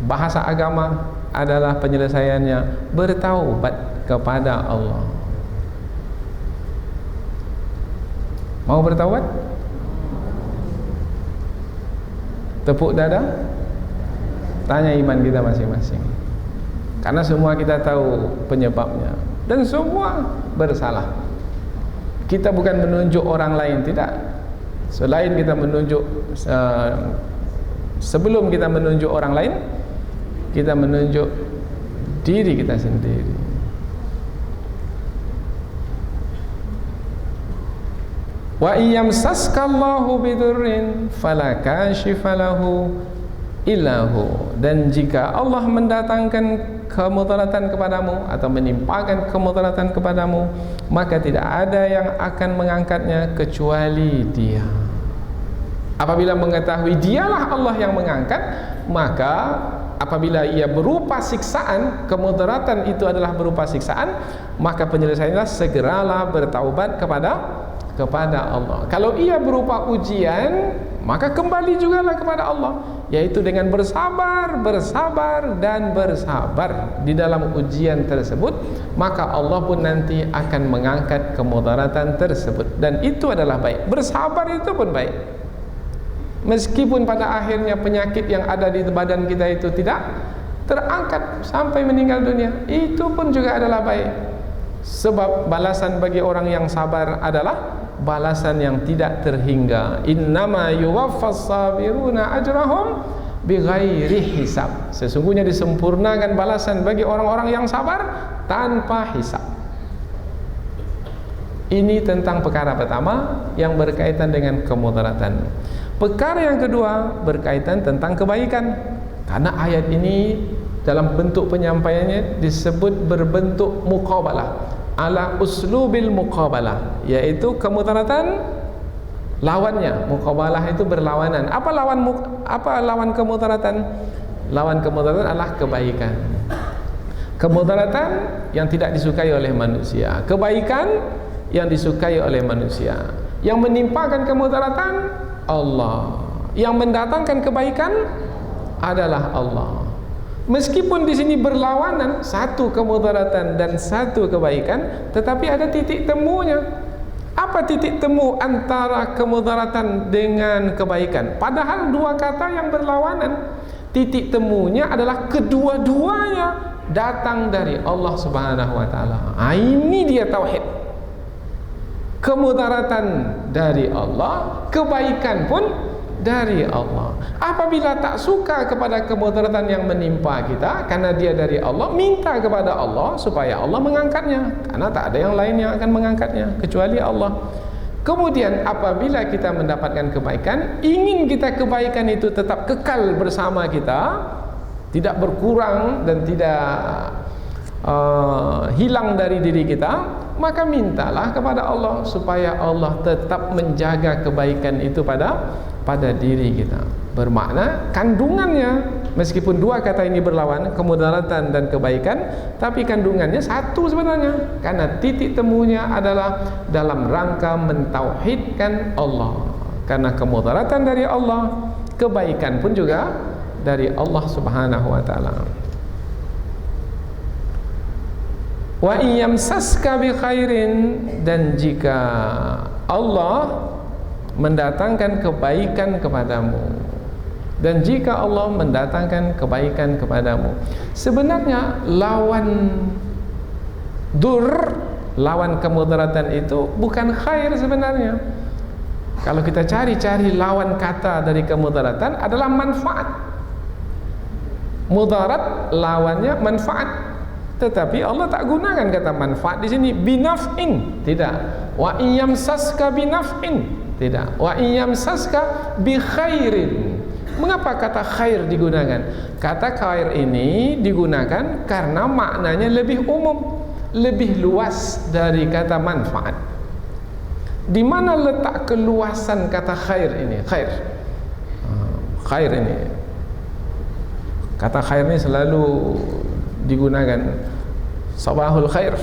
Bahasa agama adalah penyelesaiannya bertaubat kepada Allah. Mau bertaubat? Tepuk dada, tanya iman kita masing-masing. Karena semua kita tahu penyebabnya dan semua bersalah. Kita bukan menunjuk orang lain, tidak. Selain kita menunjuk, sebelum kita menunjuk orang lain, kita menunjuk diri kita sendiri. Wa iyamsaskallahu bidurrin fala kashifa lahu illahu. Dan jika Allah mendatangkan kemudaratan kepadamu atau menimpakan kemudaratan kepadamu, maka tidak ada yang akan mengangkatnya kecuali Dia. Apabila mengetahui Dialah Allah yang mengangkat, maka apabila ia berupa siksaan, kemudaratan itu adalah berupa siksaan, maka penyelesaiannya segeralah bertaubat kepada Allah. Kalau ia berupa ujian, maka kembali jugalah kepada Allah, yaitu dengan bersabar dan bersabar di dalam ujian tersebut, maka Allah pun nanti akan mengangkat kemudaratan tersebut. Dan itu adalah baik. Bersabar itu pun baik. Meskipun pada akhirnya penyakit yang ada di badan kita itu tidak terangkat sampai meninggal dunia, itu pun juga adalah baik. Sebab balasan bagi orang yang sabar adalah balasan yang tidak terhingga. Innama yuwaffas sabiruna ajrahum bighairi hisab. Sesungguhnya disempurnakan balasan bagi orang-orang yang sabar tanpa hisab. Ini tentang perkara pertama yang berkaitan dengan kemudaratan. Perkara yang kedua berkaitan tentang kebaikan. Karena ayat ini dalam bentuk penyampaiannya disebut berbentuk muqabalah, ala uslubil muqabalah, yaitu kemudaratan lawannya. Muqabalah itu berlawanan. Apa lawan kemudaratan? Lawan kemudaratan adalah kebaikan. Kemudaratan yang tidak disukai oleh manusia, kebaikan yang disukai oleh manusia. Yang menimpakan kemudaratan Allah, yang mendatangkan kebaikan adalah Allah. Meskipun di sini berlawanan, satu kemudaratan dan satu kebaikan, tetapi ada titik temunya. Apa titik temu antara kemudaratan dengan kebaikan? Padahal dua kata yang berlawanan. Titik temunya adalah kedua-duanya datang dari Allah Subhanahu wa taala. Ini dia tauhid. Kemudaratan dari Allah, kebaikan pun dari Allah. Apabila tak suka kepada kemudaratan yang menimpa kita karena dia dari Allah, minta kepada Allah supaya Allah mengangkatnya, karena tak ada yang lain yang akan mengangkatnya kecuali Allah. Kemudian apabila kita mendapatkan kebaikan, ingin kita kebaikan itu tetap kekal bersama kita, tidak berkurang dan tidak hilang dari diri kita, maka mintalah kepada Allah supaya Allah tetap menjaga kebaikan itu pada diri kita. Bermakna kandungannya, meskipun dua kata ini berlawan, kemudaratan dan kebaikan, tapi kandungannya satu sebenarnya, karena titik temunya adalah dalam rangka mentauhidkan Allah. Karena kemudaratan dari Allah, kebaikan pun juga dari Allah Subhanahu wa taala. Wa iyamsaska bi khairin, dan jika Allah mendatangkan kebaikan kepadamu, dan jika Allah mendatangkan kebaikan kepadamu, sebenarnya lawan dur, lawan kemudaratan itu bukan khair sebenarnya. Kalau kita cari-cari lawan kata dari kemudaratan adalah manfaat. Mudarat lawannya manfaat, tetapi Allah tak gunakan kata manfaat di sini. Binaf'in, tidak. Wa iyamsaska binaf'in, tidak. Wa iyamsaska bi khairin. Mengapa kata khair digunakan? Kata khair ini digunakan karena maknanya lebih umum, lebih luas dari kata manfaat. Di mana letak keluasan kata khair ini? Khair ini, kata khair ini selalu digunakan. Sabahul khair,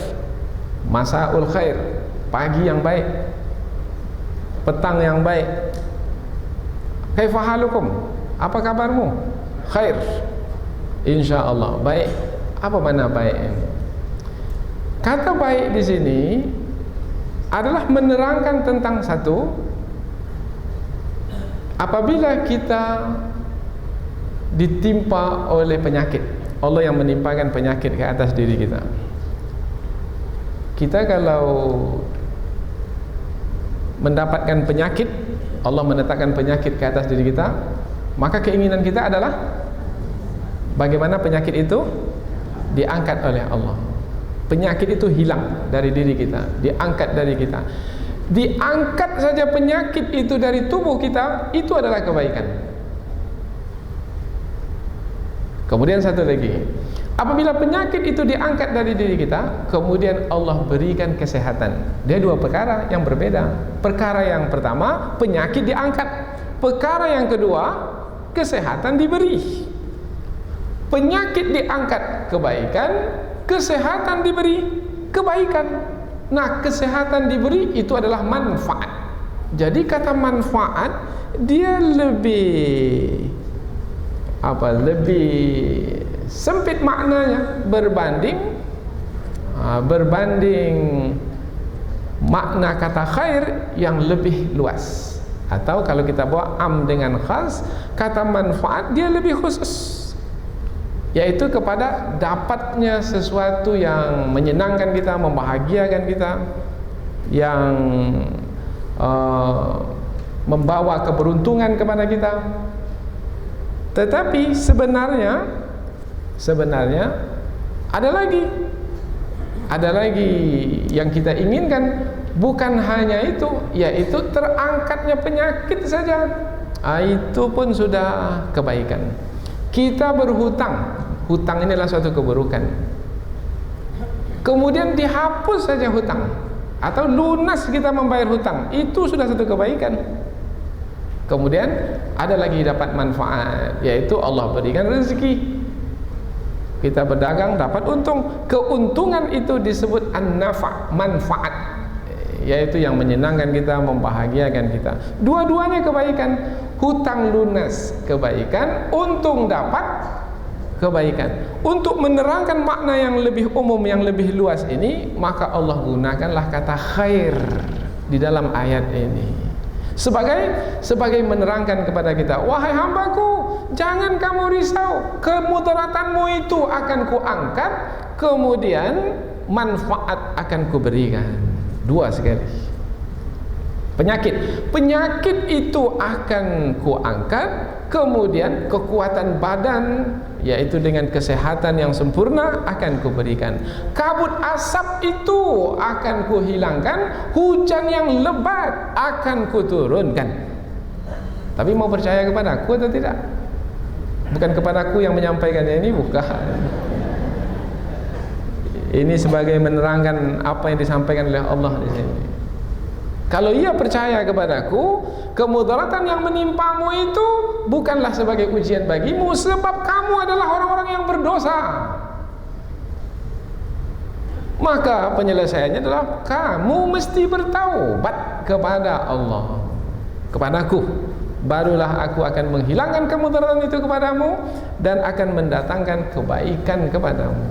masaul khair, pagi yang baik, petang yang baik. Kaifa halukum? Apa kabarmu? Khair, insyaallah baik. Apa makna baik ini? Kata baik di sini adalah menerangkan tentang satu, apabila kita ditimpa oleh penyakit, Allah yang menimpakan penyakit ke atas diri kita. Kita kalau mendapatkan penyakit, Allah menetapkan penyakit ke atas diri kita, maka keinginan kita adalah bagaimana penyakit itu diangkat oleh Allah. Penyakit itu hilang dari diri kita, diangkat dari kita. Diangkat saja penyakit itu dari tubuh kita, itu adalah kebaikan. Kemudian satu lagi, apabila penyakit itu diangkat dari diri kita, kemudian Allah berikan kesehatan. Dia dua perkara yang berbeda. Perkara yang pertama, penyakit diangkat. Perkara yang kedua, kesehatan diberi. Penyakit diangkat, kebaikan. Kesehatan diberi, kebaikan. Nah, kesehatan diberi itu adalah manfaat. Jadi kata manfaat dia lebih lebih sempit maknanya berbanding makna kata khair yang lebih luas. Atau kalau kita bawa am dengan khas, kata manfaat dia lebih khusus, yaitu kepada dapatnya sesuatu yang menyenangkan kita, membahagiakan kita, yang membawa keberuntungan kepada kita. Tetapi sebenarnya ada lagi yang kita inginkan, bukan hanya itu, yaitu terangkatnya penyakit saja. Itu pun sudah kebaikan. Kita berhutang, hutang ini adalah suatu keburukan. Kemudian dihapus saja hutang, atau lunas kita membayar hutang, itu sudah satu kebaikan. Kemudian ada lagi dapat manfaat, yaitu Allah berikan rezeki. Kita berdagang dapat untung. Keuntungan itu disebut an-nafa', manfaat, yaitu yang menyenangkan kita, membahagiakan kita. Dua-duanya kebaikan. Hutang lunas kebaikan, untung dapat kebaikan. Untuk menerangkan makna yang lebih umum, yang lebih luas ini, maka Allah gunakanlah kata khair di dalam ayat ini sebagai menerangkan kepada kita, wahai hambaku, jangan kamu risau, kemudaratanmu itu akan kuangkat, kemudian manfaat akan kuberikan. Dua sekali. Penyakit itu akan kuangkat, kemudian kekuatan badan, yaitu dengan kesehatan yang sempurna, akan kuberikan. Kabut asap itu akan kuhilangkan, hujan yang lebat akan kuturunkan. Tapi mau percaya kepadaku atau tidak? Bukan kepadaku yang menyampaikannya ini, bukan. Ini sebagai menerangkan apa yang disampaikan oleh Allah di sini. Kalau ia percaya kepadaku, kemudaratan yang menimpamu itu bukanlah sebagai ujian bagimu, sebab kamu adalah orang-orang yang berdosa. Maka penyelesaiannya adalah kamu mesti bertaubat kepada Allah, kepadaku. Barulah aku akan menghilangkan kemudaratan itu kepadamu dan akan mendatangkan kebaikan kepadamu.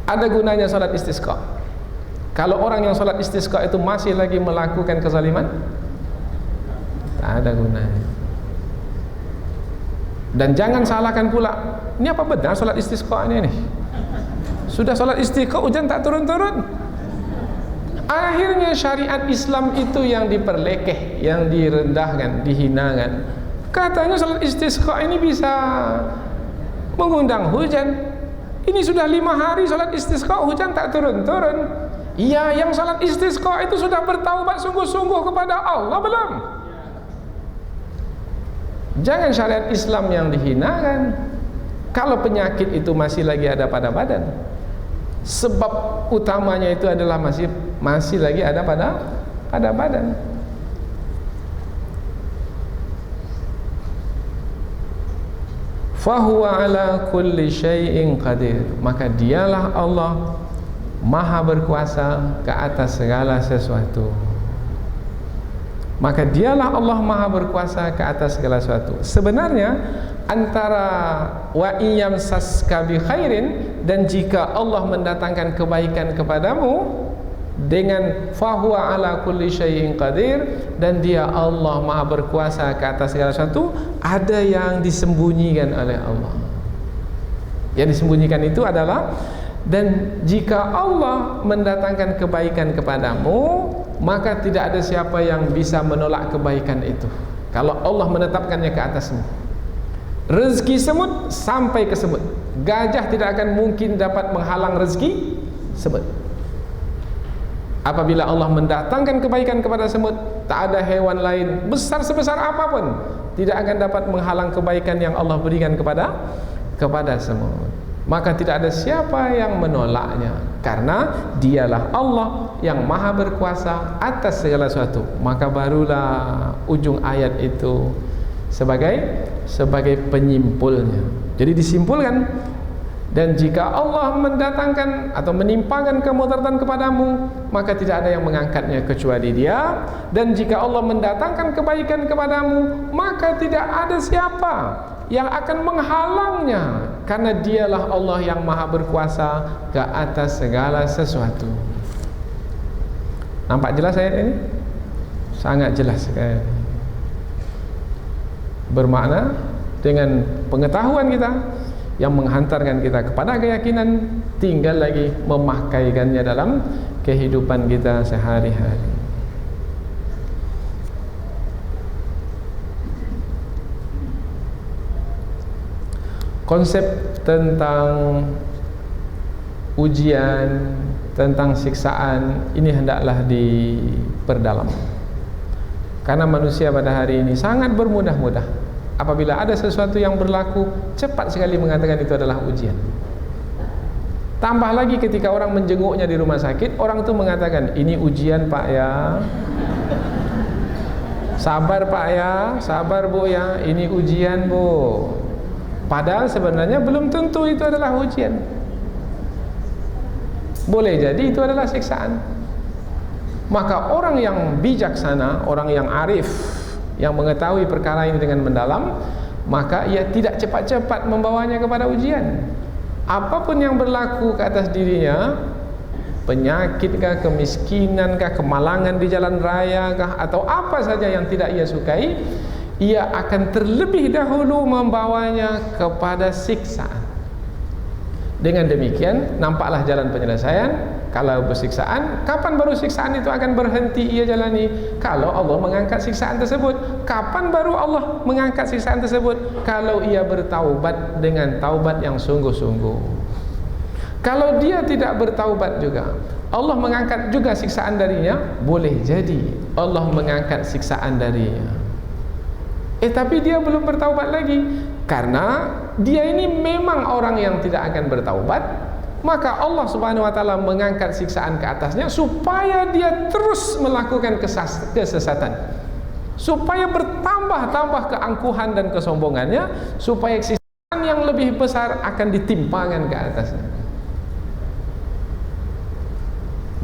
Ada gunanya salat istisqa. Kalau orang yang sholat istisqa itu masih lagi melakukan kezaliman, tak ada gunanya. Dan jangan salahkan pula, ini apa benar sholat istisqa ini nih? Sudah sholat istisqa hujan tak turun-turun. Akhirnya syariat Islam itu yang diperlekeh, yang direndahkan, dihinakan. Katanya sholat istisqa ini bisa mengundang hujan. Ini sudah 5 hari sholat istisqa hujan tak turun-turun. Iya, yang salat istisqa itu sudah bertaubat sungguh-sungguh kepada Allah belum? Jangan syariat Islam yang dihinakan. Kalau penyakit itu masih lagi ada pada badan, sebab utamanya itu adalah masih lagi ada pada badan. Fahuwa ala kulli syai'in qadir. Maka dialah Allah Maha berkuasa ke atas segala sesuatu. Maka dialah Allah Maha berkuasa ke atas segala sesuatu. Sebenarnya antara wa iyamsaska bi khairin dan jika Allah mendatangkan kebaikan kepadamu dengan fahuwa ala kulli syai'in qadir dan dia Allah Maha berkuasa ke atas segala sesuatu, ada yang disembunyikan oleh Allah. Yang disembunyikan itu adalah, dan jika Allah mendatangkan kebaikan kepadamu, maka tidak ada siapa yang bisa menolak kebaikan itu. Kalau Allah menetapkannya ke atasmu, rezeki semut sampai ke semut, gajah tidak akan mungkin dapat menghalang rezeki semut. Apabila Allah mendatangkan kebaikan kepada semut, tak ada hewan lain besar sebesar apapun tidak akan dapat menghalang kebaikan yang Allah berikan kepada semut. Maka tidak ada siapa yang menolaknya, karena dialah Allah yang Maha berkuasa atas segala sesuatu. Maka barulah ujung ayat itu sebagai penyimpulnya. Jadi disimpulkan, dan jika Allah mendatangkan atau menimpakan kemudaratan kepadamu, maka tidak ada yang mengangkatnya kecuali Dia. Dan jika Allah mendatangkan kebaikan kepadamu, maka tidak ada siapa yang akan menghalangnya, karena dialah Allah yang Maha berkuasa ke atas segala sesuatu. Nampak jelas ayat ini? Sangat jelas sekali. Bermakna dengan pengetahuan kita yang menghantarkan kita kepada keyakinan, tinggal lagi memakaikannya dalam kehidupan kita sehari-hari. Konsep tentang ujian, tentang siksaan ini hendaklah diperdalam. Karena manusia pada hari ini sangat bermudah-mudah. Apabila ada sesuatu yang berlaku, cepat sekali mengatakan itu adalah ujian. Tambah lagi ketika orang menjenguknya di rumah sakit, orang itu mengatakan, ini ujian Pak ya. Sabar Pak ya, sabar Bu ya, ini ujian Bu. Padahal sebenarnya belum tentu itu adalah ujian. Boleh jadi itu adalah siksaan. Maka orang yang bijaksana, orang yang arif, yang mengetahui perkara ini dengan mendalam, maka ia tidak cepat-cepat membawanya kepada ujian. Apapun yang berlaku ke atas dirinya, penyakit kah, kemiskinan kah, kemalangan di jalan raya kah, atau apa saja yang tidak ia sukai, ia akan terlebih dahulu membawanya kepada siksaan. Dengan demikian nampaklah jalan penyelesaian. Kalau bersiksaan, kapan baru siksaan itu akan berhenti ia jalani? Kalau Allah mengangkat siksaan tersebut. Kapan baru Allah mengangkat siksaan tersebut? Kalau ia bertaubat dengan taubat yang sungguh-sungguh. Kalau dia tidak bertaubat juga, Allah mengangkat juga siksaan darinya. Boleh jadi Allah mengangkat siksaan darinya, tapi dia belum bertaubat lagi. Karena dia ini memang orang yang tidak akan bertaubat, maka Allah Subhanahu wa taala mengangkat siksaan ke atasnya supaya dia terus melakukan kesesatan, supaya bertambah-tambah keangkuhan dan kesombongannya, supaya siksaan yang lebih besar akan ditimpakan ke atasnya.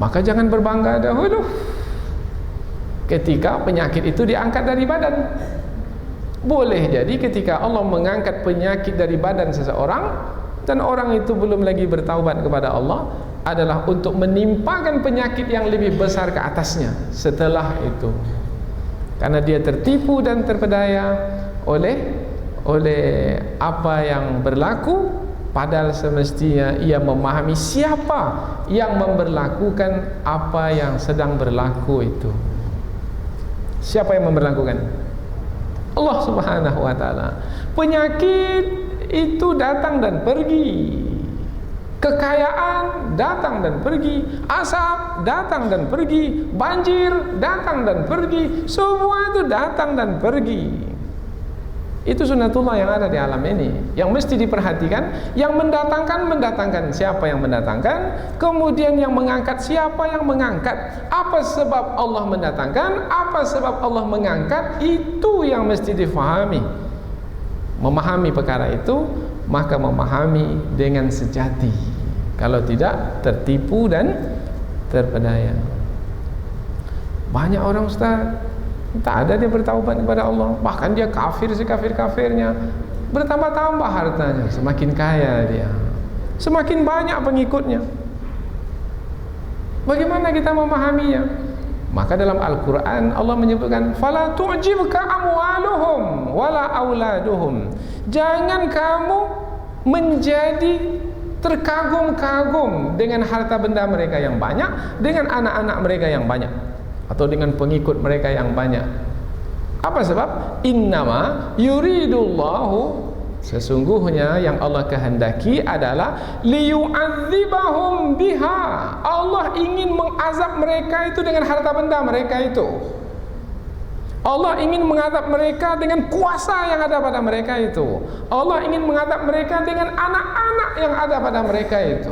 Maka jangan berbangga dahulu ketika penyakit itu diangkat dari badan. Boleh jadi ketika Allah mengangkat penyakit dari badan seseorang dan orang itu belum lagi bertaubat kepada Allah, adalah untuk menimpakan penyakit yang lebih besar ke atasnya setelah itu. Karena dia tertipu dan terpedaya oleh apa yang berlaku, padahal semestinya ia memahami siapa yang memberlakukan apa yang sedang berlaku itu. Siapa yang memberlakukan? Allah Subhanahu wa taala. Penyakit itu datang dan pergi. Kekayaan datang dan pergi. Asap datang dan pergi. Banjir datang dan pergi. Semua itu datang dan pergi. Itu sunnatullah yang ada di alam ini, yang mesti diperhatikan. Yang mendatangkan siapa yang mendatangkan, kemudian yang mengangkat siapa yang mengangkat, apa sebab Allah mendatangkan, apa sebab Allah mengangkat, itu yang mesti difahami. Memahami perkara itu, maka memahami dengan sejati. Kalau tidak, tertipu dan terpedaya. Banyak orang, Ustaz, tak ada dia bertaubat kepada Allah, bahkan dia kafir sekafir-kafirnya, bertambah-tambah hartanya, semakin kaya dia, semakin banyak pengikutnya. Bagaimana kita memahaminya? Maka dalam Al-Quran Allah menyebutkan, fala tu'jibka amwaluhum wala auladuhum. Jangan kamu menjadi terkagum-kagum dengan harta benda mereka yang banyak, dengan anak-anak mereka yang banyak, atau dengan pengikut mereka yang banyak. Apa sebab? Innama yuridullahu, sesungguhnya yang Allah kehendaki adalah liyu'adzibahum biha. Allah ingin mengazab mereka itu dengan harta benda mereka itu. Allah ingin mengazab mereka dengan kuasa yang ada pada mereka itu. Allah ingin mengazab mereka dengan anak-anak yang ada pada mereka itu.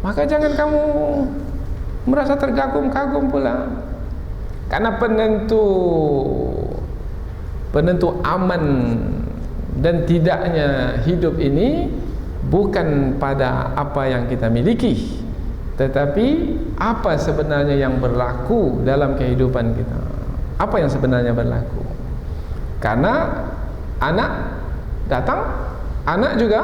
Maka jangan kamu merasa terkagum-kagum pula. Karena penentu aman dan tidaknya hidup ini bukan pada apa yang kita miliki, tetapi apa sebenarnya yang berlaku dalam kehidupan kita. Apa yang sebenarnya berlaku. Karena anak datang, anak juga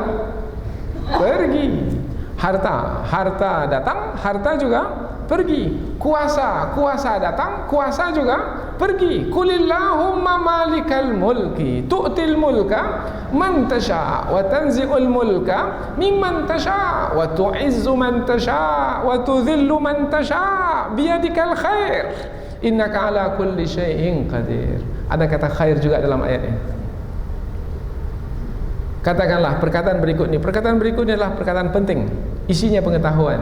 pergi. Harta datang, harta juga pergi. Kuasa datang, kuasa juga pergi. Qulillahumma malikal mulki tu'til mulka man tasha wa tanzi'ul mulka mimman tasha wa tu'izzu man tasha wa tudhillu man tasha biyadikal khair innaka ala kulli syai'in qadir. Ada kata khair juga dalam ayat ini. Katakanlah perkataan berikut ini. Perkataan berikut ini adalah perkataan penting, isinya pengetahuan.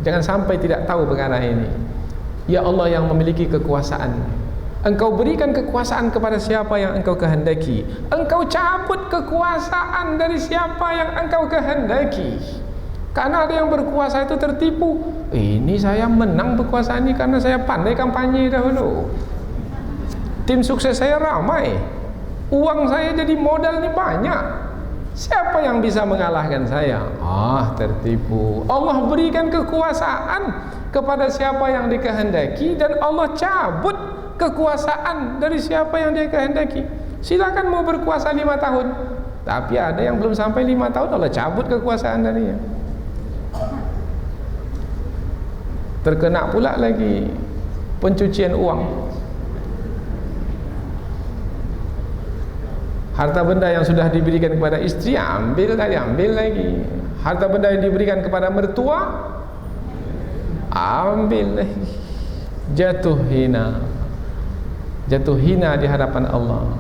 Jangan sampai tidak tahu perkara ini. Ya Allah yang memiliki kekuasaan, Engkau berikan kekuasaan kepada siapa yang Engkau kehendaki. Engkau cabut kekuasaan dari siapa yang Engkau kehendaki. Karena ada yang berkuasa itu tertipu. Ini saya menang berkuasa ini karena saya pandai kampanye dahulu. Tim sukses saya ramai. Uang saya jadi modal nih banyak. Siapa yang bisa mengalahkan saya? Tertipu. Allah berikan kekuasaan kepada siapa yang dikehendaki, dan Allah cabut kekuasaan dari siapa yang dia kehendaki. Silakan mau berkuasa 5 tahun, tapi ada yang belum sampai 5 tahun Allah cabut kekuasaan darinya. Terkena pula lagi pencucian uang. Harta benda yang sudah diberikan kepada istri ambil lagi. Harta benda yang diberikan kepada mertua ambil lagi. Jatuh hina di hadapan Allah,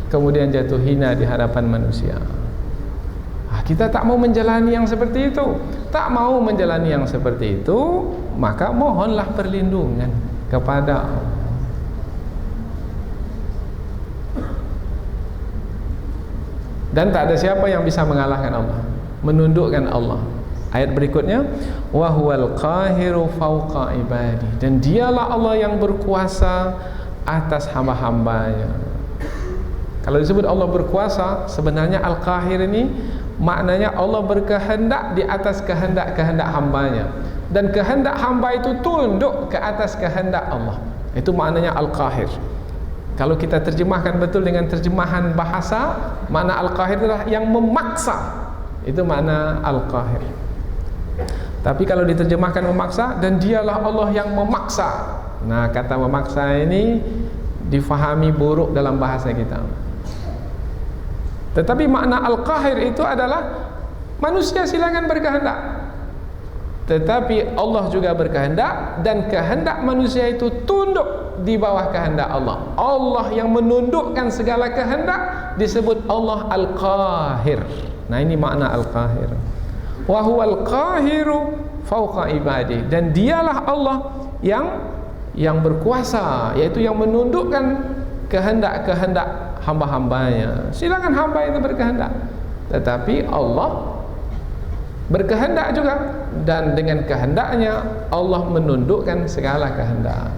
kemudian jatuh hina di hadapan manusia. Kita tak mau menjalani yang seperti itu. Tak mau menjalani yang seperti itu, maka mohonlah perlindungan kepada Allah. Dan tak ada siapa yang bisa mengalahkan Allah, menundukkan Allah. Ayat berikutnya, wa huwal qahiru fawqa ibadi, dan dialah Allah yang berkuasa atas hamba-hambanya. Kalau disebut Allah berkuasa, sebenarnya al-qahir ini maknanya Allah berkehendak di atas kehendak-kehendak hambanya, dan kehendak hamba itu tunduk ke atas kehendak Allah. Itu maknanya al-qahir. Kalau kita terjemahkan betul dengan terjemahan bahasa, makna al-qahir adalah yang memaksa. Itu makna al-qahir. Tapi kalau diterjemahkan memaksa, dan dialah Allah yang memaksa. Nah, kata memaksa ini difahami buruk dalam bahasa kita. Tetapi makna al-qahir itu adalah manusia silakan berkehendak, tetapi Allah juga berkehendak, dan kehendak manusia itu tunduk di bawah kehendak Allah. Allah yang menundukkan segala kehendak disebut Allah al-qahir. Nah, ini makna al-qahir. Wa huwal qahiru fawqa ibadi, dan dialah Allah yang berkuasa, yaitu yang menundukkan kehendak-kehendak hamba-hambanya. Silakan hamba itu berkehendak, tetapi Allah berkehendak juga, dan dengan kehendaknya Allah menundukkan segala kehendak.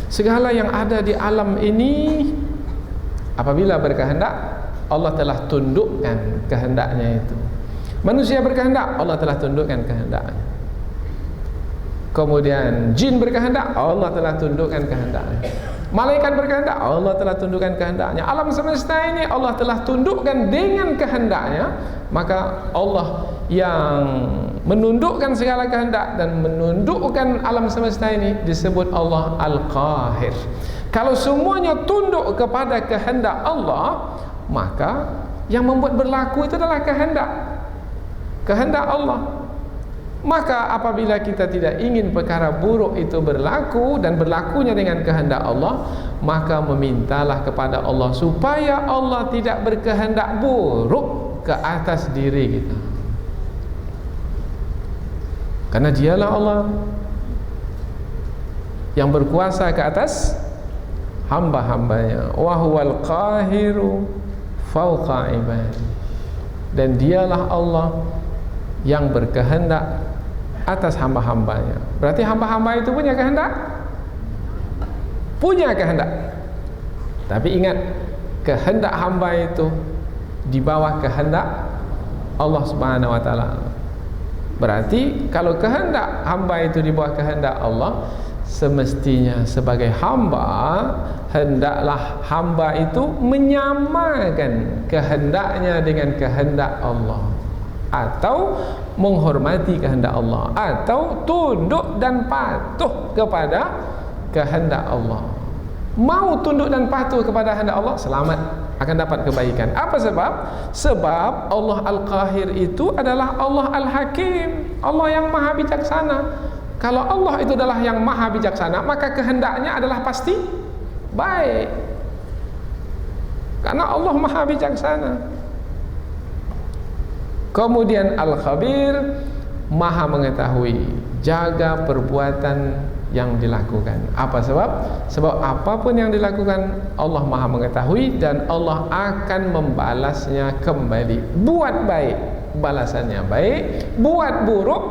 Segala yang ada di alam ini apabila berkehendak, Allah telah tundukkan kehendaknya itu. Manusia berkehendak, Allah telah tundukkan kehendaknya. Kemudian jin berkehendak, Allah telah tundukkan kehendaknya. Malaikat berkehendak, Allah telah tundukkan kehendaknya. Alam semesta ini Allah telah tundukkan dengan kehendaknya. Maka Allah yang menundukkan segala kehendak dan menundukkan alam semesta ini disebut Allah al-qahir. Kalau semuanya tunduk kepada kehendak Allah, maka yang membuat berlaku itu adalah kehendak Allah. Maka apabila kita tidak ingin perkara buruk itu berlaku dan berlakunya dengan kehendak Allah, maka memintalah kepada Allah supaya Allah tidak berkehendak buruk ke atas diri kita. Karena dialah Allah yang berkuasa ke atas hamba-hambanya. Wa huwal qahiru fawqa ibadi, dan dialah Allah yang berkehendak atas hamba-hambanya. Berarti hamba-hamba itu punya kehendak? Punya kehendak. Tapi ingat, kehendak hamba itu di bawah kehendak Allah Subhanahu wa taala. Berarti kalau kehendak hamba itu di bawah kehendak Allah, semestinya sebagai hamba hendaklah hamba itu menyamakan kehendaknya dengan kehendak Allah, atau menghormati kehendak Allah, atau tunduk dan patuh kepada kehendak Allah. Mau tunduk dan patuh kepada kehendak Allah, selamat, akan dapat kebaikan. Apa sebab? Sebab Allah Al-Qahir itu adalah Allah Al-Hakim, Allah yang maha bijaksana. Kalau Allah itu adalah yang maha bijaksana, maka kehendaknya adalah pasti baik, karena Allah maha bijaksana. Kemudian Al-Khabir, maha mengetahui, jaga perbuatan yang dilakukan. Apa sebab? Sebab apapun yang dilakukan Allah maha mengetahui, dan Allah akan membalasnya kembali. Buat baik, balasannya baik. Buat buruk,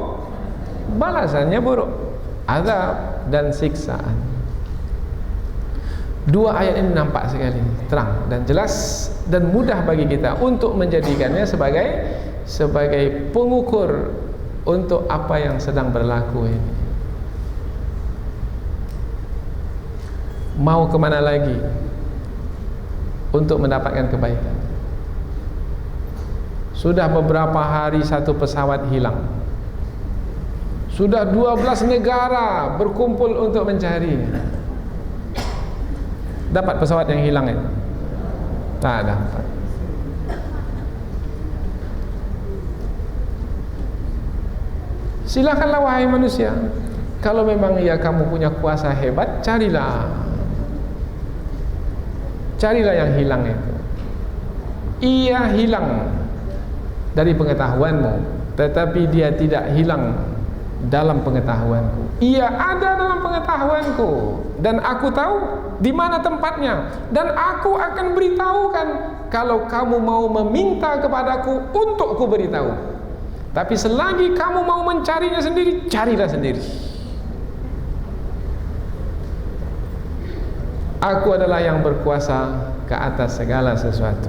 balasannya buruk, azab dan siksaan. Dua ayat ini nampak sekali terang dan jelas dan mudah bagi kita untuk menjadikannya sebagai pengukur untuk apa yang sedang berlaku ini. Mau kemana lagi untuk mendapatkan kebaikan? Sudah beberapa hari satu pesawat hilang. Sudah 12 negara berkumpul untuk mencarinya. Dapat pesawat yang hilang itu? Tak dapat. Silakanlah wahai manusia, kalau memang ya kamu punya kuasa hebat, carilah yang hilang itu. Ia hilang dari pengetahuanmu, tetapi dia tidak hilang dalam pengetahuanku. Ia ada dalam pengetahuanku, dan aku tahu di mana tempatnya, dan aku akan beritahukan kalau kamu mau meminta kepadaku untuk ku beritahu. Tapi selagi kamu mau mencarinya sendiri, carilah sendiri. Aku adalah yang berkuasa ke atas segala sesuatu.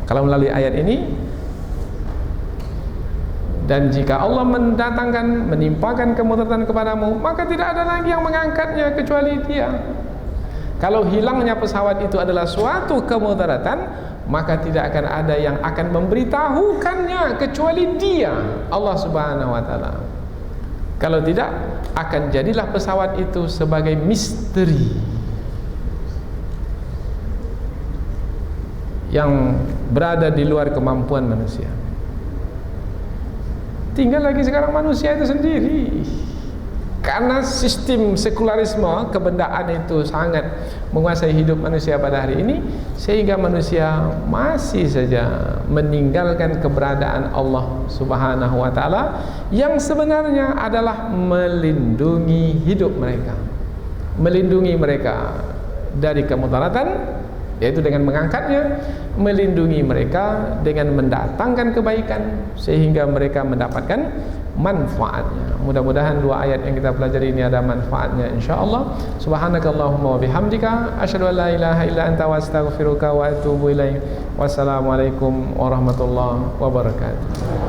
Kalau melalui ayat ini, dan jika Allah mendatangkan, menimpakan kemudaratan kepadamu, maka tidak ada lagi yang mengangkatnya kecuali Dia. Kalau hilangnya pesawat itu adalah suatu kemudaratan, maka tidak akan ada yang akan memberitahukannya kecuali Dia, Allah Subhanahu wa taala. Kalau tidak, akan jadilah pesawat itu sebagai misteri yang berada di luar kemampuan manusia. Tinggal lagi sekarang manusia itu sendiri. Karena sistem sekularisme, kebendaan itu sangat menguasai hidup manusia pada hari ini, sehingga manusia masih saja meninggalkan keberadaan Allah Subhanahu wa taala yang sebenarnya adalah melindungi hidup mereka, melindungi mereka dari kemudaratan, yaitu dengan mengangkatnya, melindungi mereka dengan mendatangkan kebaikan sehingga mereka mendapatkan manfaatnya. Mudah-mudahan dua ayat yang kita pelajari ini ada manfaatnya insyaallah. Subhanakallahumma wa bihamdika asyhadu an la ilaha illa anta wa astaghfiruka wa atubu ilaik. Wassalamualaikum warahmatullahi wabarakatuh.